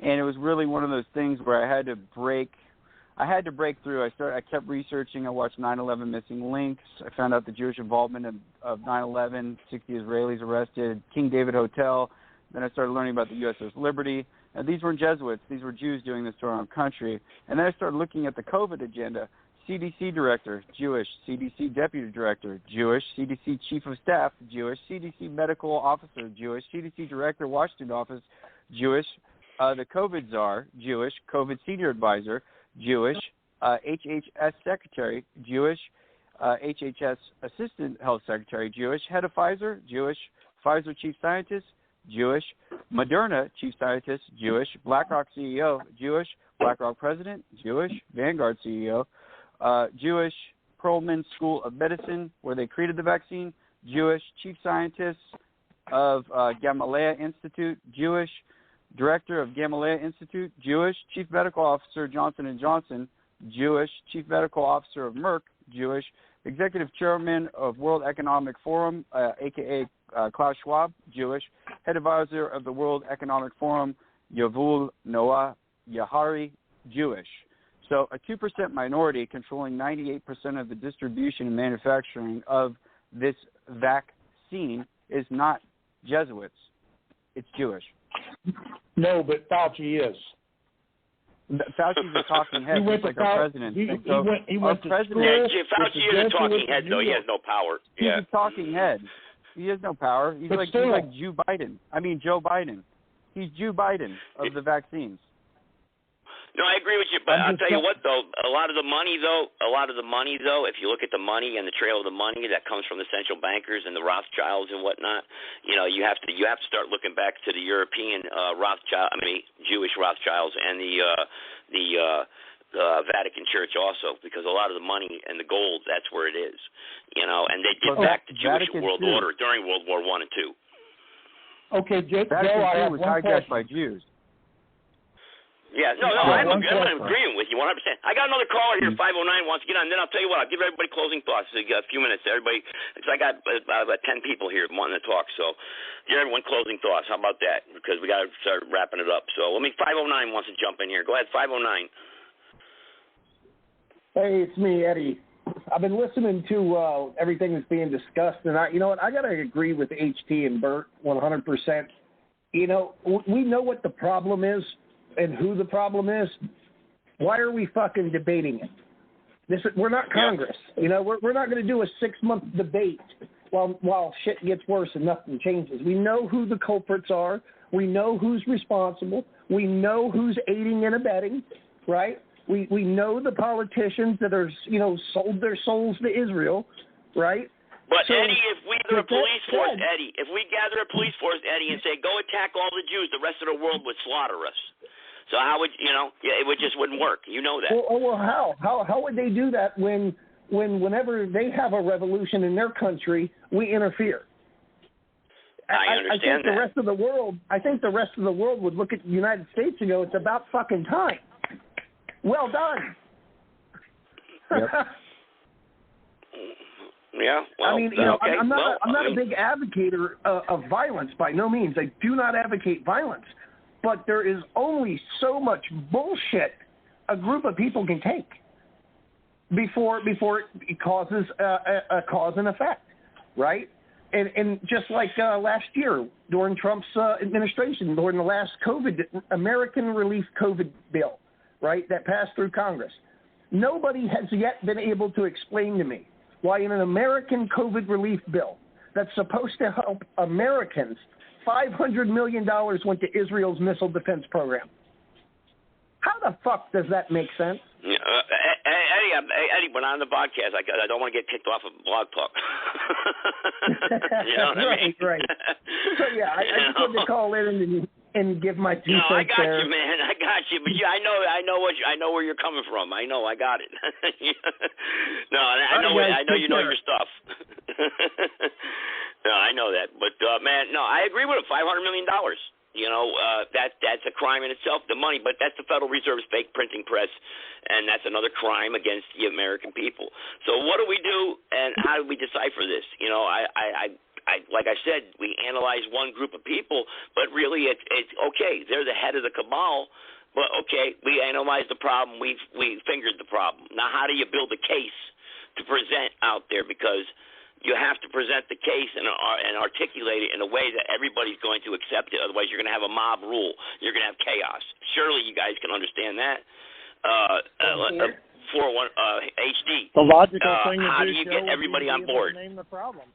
And it was really one of those things where I had to break through. I kept researching. I watched 9/11 Missing Links. I found out the Jewish involvement of 9/11, 60 Israelis arrested, King David Hotel. Then I started learning about the USS Liberty. Now, these weren't Jesuits. These were Jews doing this to our own country. And then I started looking at the COVID agenda. CDC director, Jewish. CDC deputy director, Jewish. CDC chief of staff, Jewish. CDC medical officer, Jewish. CDC director, Washington office, Jewish. The COVID czar, Jewish. COVID senior advisor, Jewish. HHS secretary, Jewish. HHS assistant health secretary, Jewish. Head of Pfizer, Jewish. Pfizer chief scientist, Jewish. Moderna chief scientist, Jewish. BlackRock CEO, Jewish. BlackRock president, Jewish. Vanguard CEO, Jewish. Perelman School of Medicine, where they created the vaccine, Jewish. Chief scientist of Gamaleya Institute, Jewish. Director of Gamaleya Institute, Jewish. Chief Medical Officer, Johnson & Johnson, Jewish. Chief Medical Officer of Merck, Jewish. Executive Chairman of World Economic Forum, a.k.a. Klaus Schwab, Jewish. Head Advisor of the World Economic Forum, Yuval Noah Yahari, Jewish. So a 2% minority controlling 98% of the distribution and manufacturing of this vaccine is not Jesuits. It's Jewish. No, but Fauci is. Fauci's a talking head, just like our president. He went our to president. Yeah, Fauci is a talking head, though. He has no power. He's a talking head. He has no power. He's like Joe Biden. He's Joe Biden of the vaccines. No, I agree with you, but I'll tell you what, though, a lot of the money, though, if you look at the money and the trail of the money that comes from the central bankers and the Rothschilds and whatnot, you have to start looking back to the European Jewish Rothschilds and the Vatican Church also, because a lot of the money and the gold, that's where it is, and they did back the Jewish world order during World War I and II. Okay, Joe, I have was hijacked by Jews. Yeah, I'm agreeing with you 100%. I got another caller here, 509, wants to get on. Then I'll tell you what, I'll give everybody closing thoughts. So you got a few minutes, everybody, because I got about 10 people here wanting to talk. So give everyone closing thoughts. How about that? Because we got to start wrapping it up. So 509 wants to jump in here. Go ahead, 509. Hey, it's me, Eddie. I've been listening to everything that's being discussed, and you know what? I got to agree with HT and Bert 100%. We know what the problem is and who the problem is. Why are we fucking debating it? We're not Congress. We're not going to do a 6-month debate while shit gets worse and nothing changes. We know who the culprits are. We know who's responsible. We know who's aiding and abetting, right? We know the politicians that are, sold their souls to Israel, right? But Eddie, if we gather a police force, Eddie, and say, go attack all the Jews, the rest of the world would slaughter us. So how would it just wouldn't work. You know that. Well, how would they do that whenever they have a revolution in their country, we interfere? I understand that. I think the rest of the world would look at the United States and go, it's about fucking time. Well done. Yep. Yeah. Well, okay. I'm not a big advocator of violence by no means. I do not advocate violence. But there is only so much bullshit a group of people can take before it causes a cause and effect, right? And just like last year during Trump's administration, during the last American Relief COVID bill, right, that passed through Congress, nobody has yet been able to explain to me why in an American COVID relief bill that's supposed to help Americans, $500 million went to Israel's missile defense program. How the fuck does that make sense? Eddie, when I'm on the podcast, I don't want to get kicked off of Blog Talk. You know what I mean? Right. So, yeah, I just wanted to call in and give my 2 cents there. I got you, man. I got you. But yeah, I know where you're coming from. I know. I got it. No, I know you know your stuff. No, I know that. But, man, no, I agree with it. $500 million. That's a crime in itself, the money. But that's the Federal Reserve's fake printing press, and that's another crime against the American people. So what do we do, and how do we decipher this? Like I said, we analyze one group of people, but really it's okay. They're the head of the cabal, but okay, we analyzed the problem. We fingered the problem. Now, how do you build a case to present out there? Because you have to present the case and articulate it in a way that everybody's going to accept it. Otherwise, you're going to have a mob rule. You're going to have chaos. Surely you guys can understand that. 401 HD. The logical thing to how do, do you get everybody on board? Name the problem.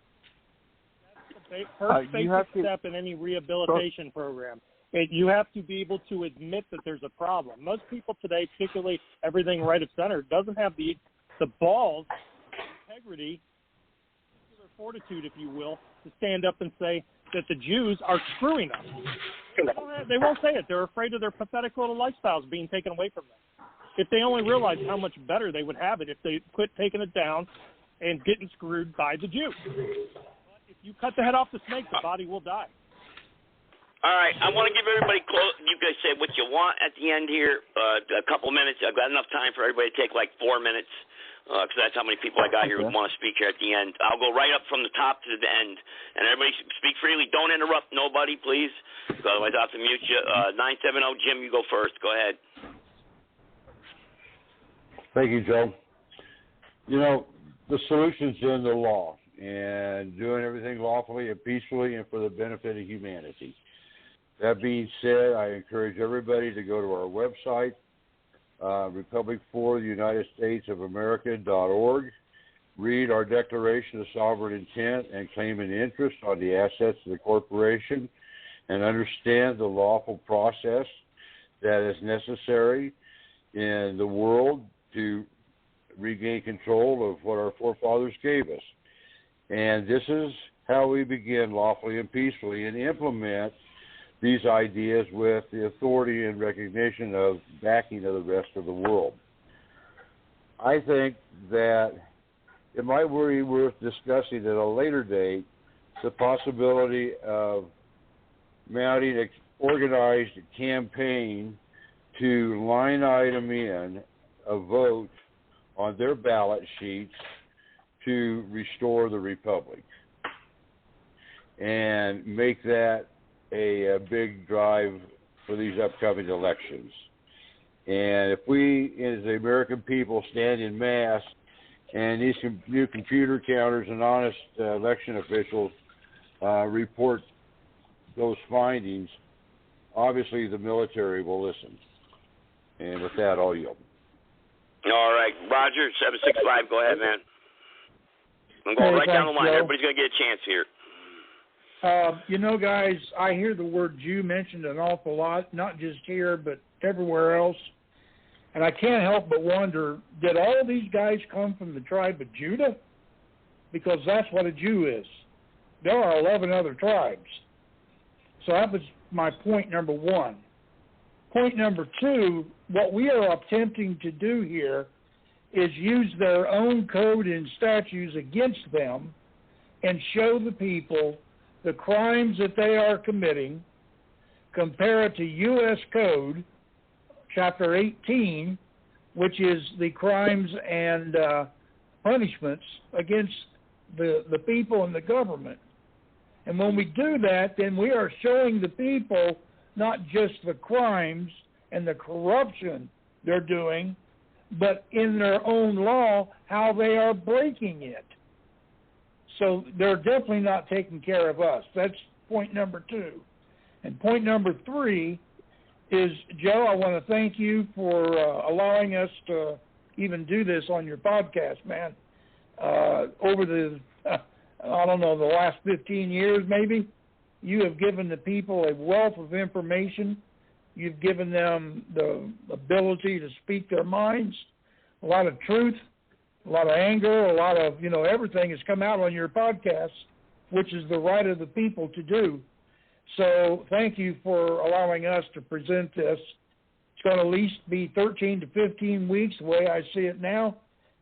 That's the first basic step in any rehabilitation program. You have to be able to admit that there's a problem. Most people today, particularly everything right of center, doesn't have the balls, integrity, fortitude, if you will, to stand up and say that the Jews are screwing us. They won't say it. They're afraid of their pathetic little lifestyles being taken away from them. If they only realized how much better they would have it if they quit taking it down and getting screwed by the Jews. But if you cut the head off the snake, the body will die. All right, I want to give everybody you guys say what you want at the end here. A couple minutes. I've got enough time for everybody to take like 4 minutes. Because that's how many people I got here who want to speak here at the end. I'll go right up from the top to the end, and everybody speak freely. Don't interrupt nobody, please, otherwise I'll have to mute you. 970, Jim, you go first. Go ahead. Thank you, Joe. The solution's in the law and doing everything lawfully and peacefully and for the benefit of humanity. That being said, I encourage everybody to go to our website, republicfortheunitedstatesofamerica.org. Read our Declaration of Sovereign Intent and claim an interest on the assets of the corporation, and understand the lawful process that is necessary in the world to regain control of what our forefathers gave us. And this is how we begin lawfully and peacefully and implement these ideas with the authority and recognition of backing of the rest of the world. I think that it might be worth discussing at a later date the possibility of mounting an organized campaign to line item in a vote on their ballot sheets to restore the republic and make that a big drive for these upcoming elections. And if we, as the American people, stand in mass, and these new computer counters and honest election officials report those findings, obviously the military will listen. And with that, I'll yield. All right, Roger, 765, go ahead, man. I'm going right down the line. Joe. Everybody's going to get a chance here. You know, guys, I hear the word Jew mentioned an awful lot, not just here, but everywhere else. And I can't help but wonder, did all of these guys come from the tribe of Judah? Because that's what a Jew is. There are 11 other tribes. So that was my point number one. Point number two, what we are attempting to do here is use their own code and statutes against them and show the people the crimes that they are committing, compare it to U.S. Code, Chapter 18, which is the crimes and punishments against the people and the government. And when we do that, then we are showing the people not just the crimes and the corruption they're doing, but in their own law, how they are breaking it. So they're definitely not taking care of us. That's point number two. And point number three is, Joe, I want to thank you for allowing us to even do this on your podcast, man. Over the, I don't know, the last 15 years maybe, you have given the people a wealth of information. You've given them the ability to speak their minds, a lot of truth, a lot of anger, a lot of, everything has come out on your podcast, which is the right of the people to do. So thank you for allowing us to present this. It's going to at least be 13 to 15 weeks the way I see it now.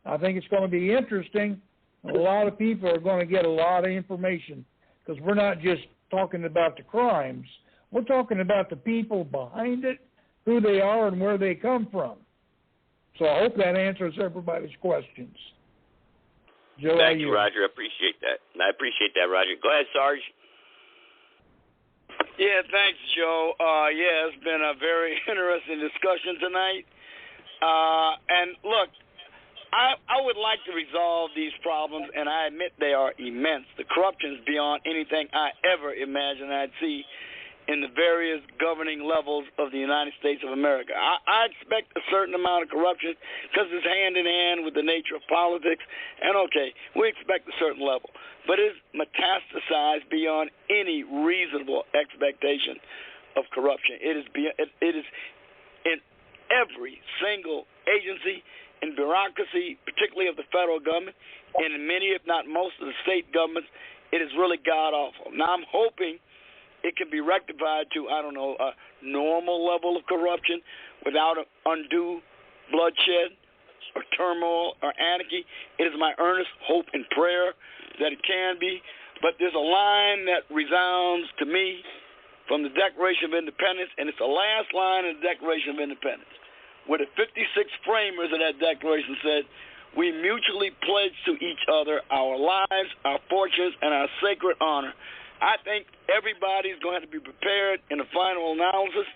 I think it's going to be interesting. A lot of people are going to get a lot of information because we're not just talking about the crimes. We're talking about the people behind it, who they are, and where they come from. So I hope that answers everybody's questions. Joe, thank you, Roger. I appreciate that. I appreciate that, Roger. Go ahead, Sarge. Yeah, thanks, Joe. It's been a very interesting discussion tonight. And look, I would like to resolve these problems, and I admit they are immense. The corruption is beyond anything I ever imagined I'd see in the various governing levels of the United States of America. I expect a certain amount of corruption because it's hand in hand with the nature of politics, and okay, we expect a certain level. But it's metastasized beyond any reasonable expectation of corruption. It is in every single agency and bureaucracy, particularly of the federal government, and in many, if not most, of the state governments. It is really god-awful. Now, I'm hoping it can be rectified to, a normal level of corruption without undue bloodshed or turmoil or anarchy. It is my earnest hope and prayer that it can be. But there's a line that resounds to me from the Declaration of Independence, and it's the last line of the Declaration of Independence, where the 56 framers of that declaration said, "We mutually pledge to each other our lives, our fortunes, and our sacred honor." I think everybody's going to have to be prepared in the final analysis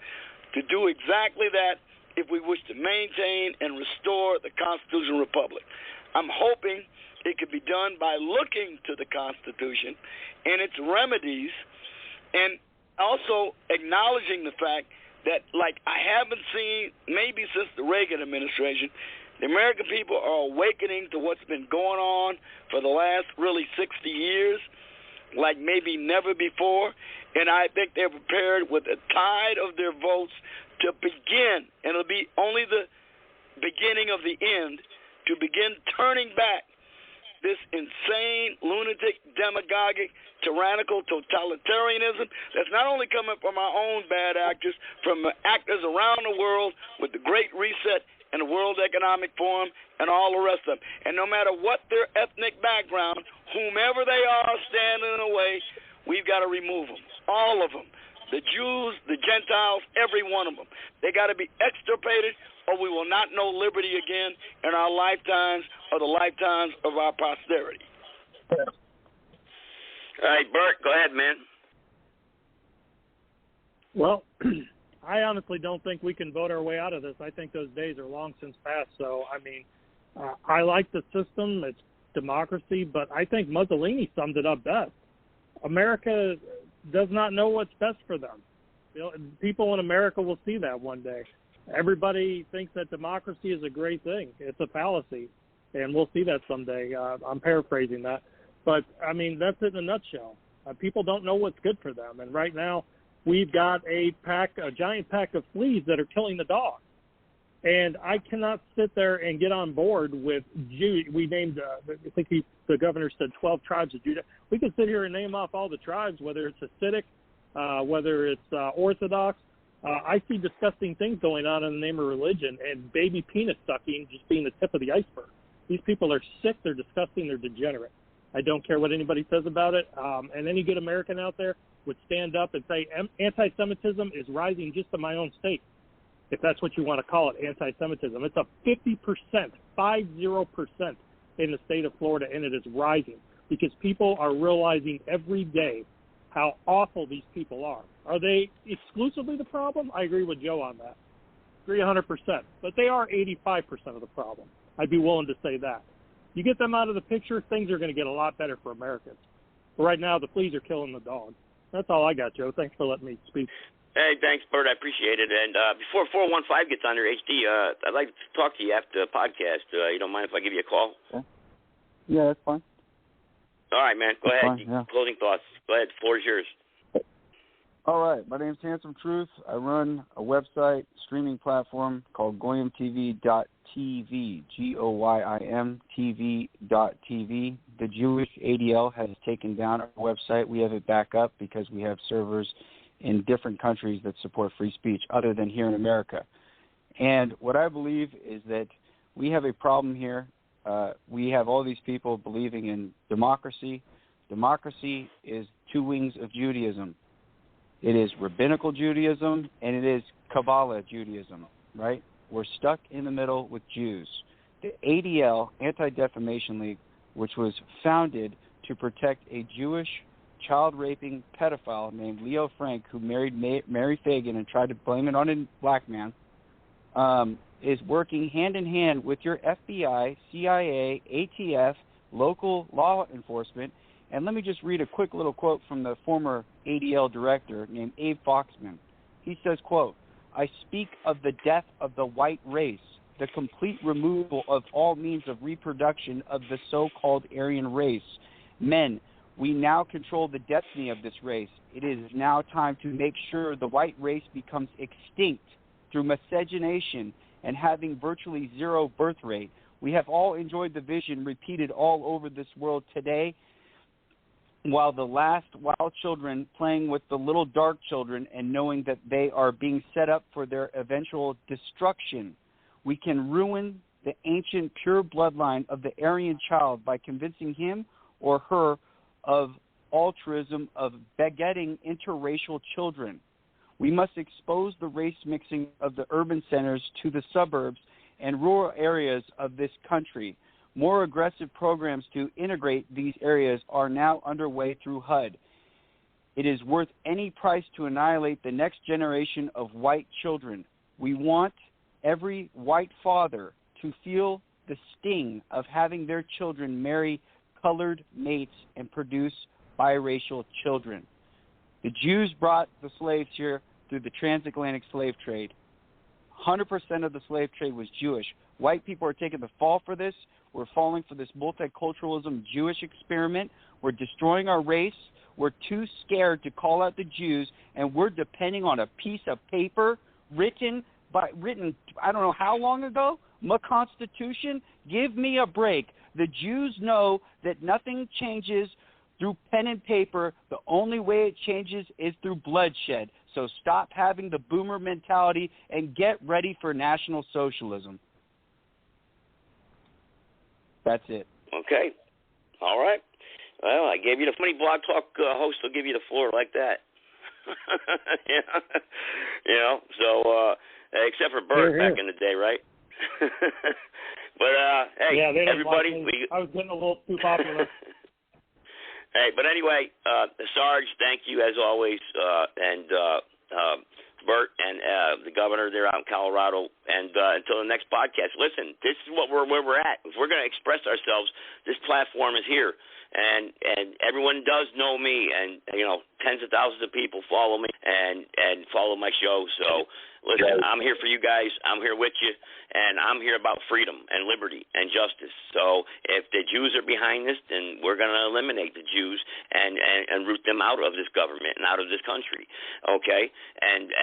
to do exactly that if we wish to maintain and restore the constitutional republic. I'm hoping it could be done by looking to the Constitution and its remedies, and also acknowledging the fact that, like, I haven't seen maybe since the Reagan administration. The American people are awakening to what's been going on for the last really 60 years, like maybe never before. And I think they're prepared with the tide of their votes to begin, and it'll be only the beginning of the end, to begin turning back this insane, lunatic, demagogic, tyrannical totalitarianism that's not only coming from our own bad actors, from actors around the world with the Great Reset and the World Economic Forum and all the rest of them. And no matter what their ethnic background, whomever they are standing in the way, we've got to remove them, all of them. The Jews, the Gentiles, every one of them. They got to be extirpated, or we will not know liberty again in our lifetimes or the lifetimes of our posterity. All right, Bert, go ahead, man. Well, I honestly don't think we can vote our way out of this. I think those days are long since past. So, I mean, I like the system. It's democracy, but I think Mussolini summed it up best. America does not know what's best for them. You know, people in America will see that one day. Everybody thinks that democracy is a great thing. It's a fallacy, and we'll see that someday. I'm paraphrasing that. But, I mean, that's it in a nutshell. People don't know what's good for them, and right now we've got a giant pack of fleas that are killing the dogs. And I cannot sit there and get on board with Judah. We named, I think the governor said 12 tribes of Judah. We can sit here and name off all the tribes, whether it's Hasidic, whether it's Orthodox. I see disgusting things going on in the name of religion, and baby penis sucking just being the tip of the iceberg. These people are sick, they're disgusting, they're degenerate. I don't care what anybody says about it. And any good American out there would stand up and say anti-Semitism is rising just in my own state, if that's what you want to call it, anti-Semitism. It's up 50%, 50% in the state of Florida, and it is rising because people are realizing every day how awful these people are. Are they exclusively the problem? I agree with Joe on that. 300%. But they are 85% of the problem. I'd be willing to say that. You get them out of the picture, things are going to get a lot better for Americans. But right now, the fleas are killing the dogs. That's all I got, Joe. Thanks for letting me speak. Hey, thanks, Bert. I appreciate it. And before 415 gets on there, HD, I'd like to talk to you after the podcast. You don't mind if I give you a call? Okay. Yeah, that's fine. All right, man. Go ahead. Fine, yeah. Closing thoughts. Go ahead. The floor is yours. All right. My name's Handsome Truth. I run a website, streaming platform called GoyimTV.tv, GoyimTV.tv. The Jewish ADL has taken down our website. We have it back up because we have servers in different countries that support free speech other than here in America. And what I believe is that we have a problem here. We have all these people believing in democracy. Democracy is two wings of Judaism. It is rabbinical Judaism and it is Kabbalah Judaism, right? We're stuck in the middle with Jews. The ADL, Anti-Defamation League, which was founded to protect a Jewish child-raping pedophile named Leo Frank, who married Mary Fagan and tried to blame it on a black man, is working hand-in-hand with your FBI, CIA, ATF, local law enforcement. And let me just read a quick little quote from the former ADL director named Abe Foxman. He says, quote, "I speak of the death of the white race, the complete removal of all means of reproduction of the so-called Aryan race. Men, we now control the destiny of this race. It is now time to make sure the white race becomes extinct through miscegenation and having virtually zero birth rate. We have all enjoyed the vision repeated all over this world today, while the last wild children playing with the little dark children and knowing that they are being set up for their eventual destruction. We can ruin the ancient pure bloodline of the Aryan child by convincing him or her of altruism of begetting interracial children. We must expose the race mixing of the urban centers to the suburbs and rural areas of this country. More aggressive programs to integrate these areas are now underway through HUD. It is worth any price to annihilate the next generation of white children. We want every white father to feel the sting of having their children marry colored mates and produce biracial children. The Jews brought the slaves here through the transatlantic slave trade. 100% of the slave trade was Jewish. White people are taking the fall for this. We're falling for this multiculturalism Jewish experiment. We're destroying our race. We're too scared to call out the Jews, and we're depending on a piece of paper written I don't know how long ago, my Constitution. Give me a break. The Jews know that nothing changes through pen and paper. The only way it changes is through bloodshed. So stop having the boomer mentality and get ready for National Socialism. That's it. Okay. All right. Well, I gave you the funny Blog Talk host will give you the floor like that. Yeah. You know, so except for Bert back in the day, right? But hey, yeah, they everybody, I was getting a little too popular. Hey, but anyway, Sarge, thank you as always, and Bert and the governor there out in Colorado. And until the next podcast, listen, this is where we're at. If we're going to express ourselves, this platform is here. And everyone does know me, and you know, tens of thousands of people follow me and follow my show. So listen, I'm here for you guys. I'm here with you, and I'm here about freedom and liberty and justice. So if the Jews are behind this, then we're going to eliminate the Jews and root them out of this government and out of this country. Okay? And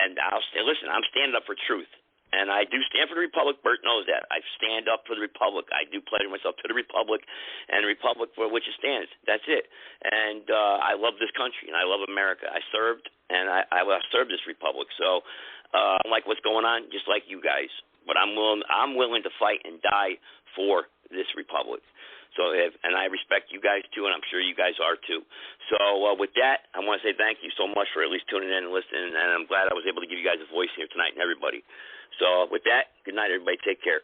listen, I'm standing up for truth. And I do stand for the Republic. Bert knows that. I stand up for the Republic. I do pledge myself to the Republic and the Republic for which it stands. That's it. And I love this country, and I love America. I served, and I served this Republic. So I don't like what's going on, just like you guys. But I'm willing to fight and die for this Republic. So and I respect you guys, too, and I'm sure you guys are, too. So with that, I want to say thank you so much for at least tuning in and listening, and I'm glad I was able to give you guys a voice here tonight and everybody. So with that, good night, everybody. Take care.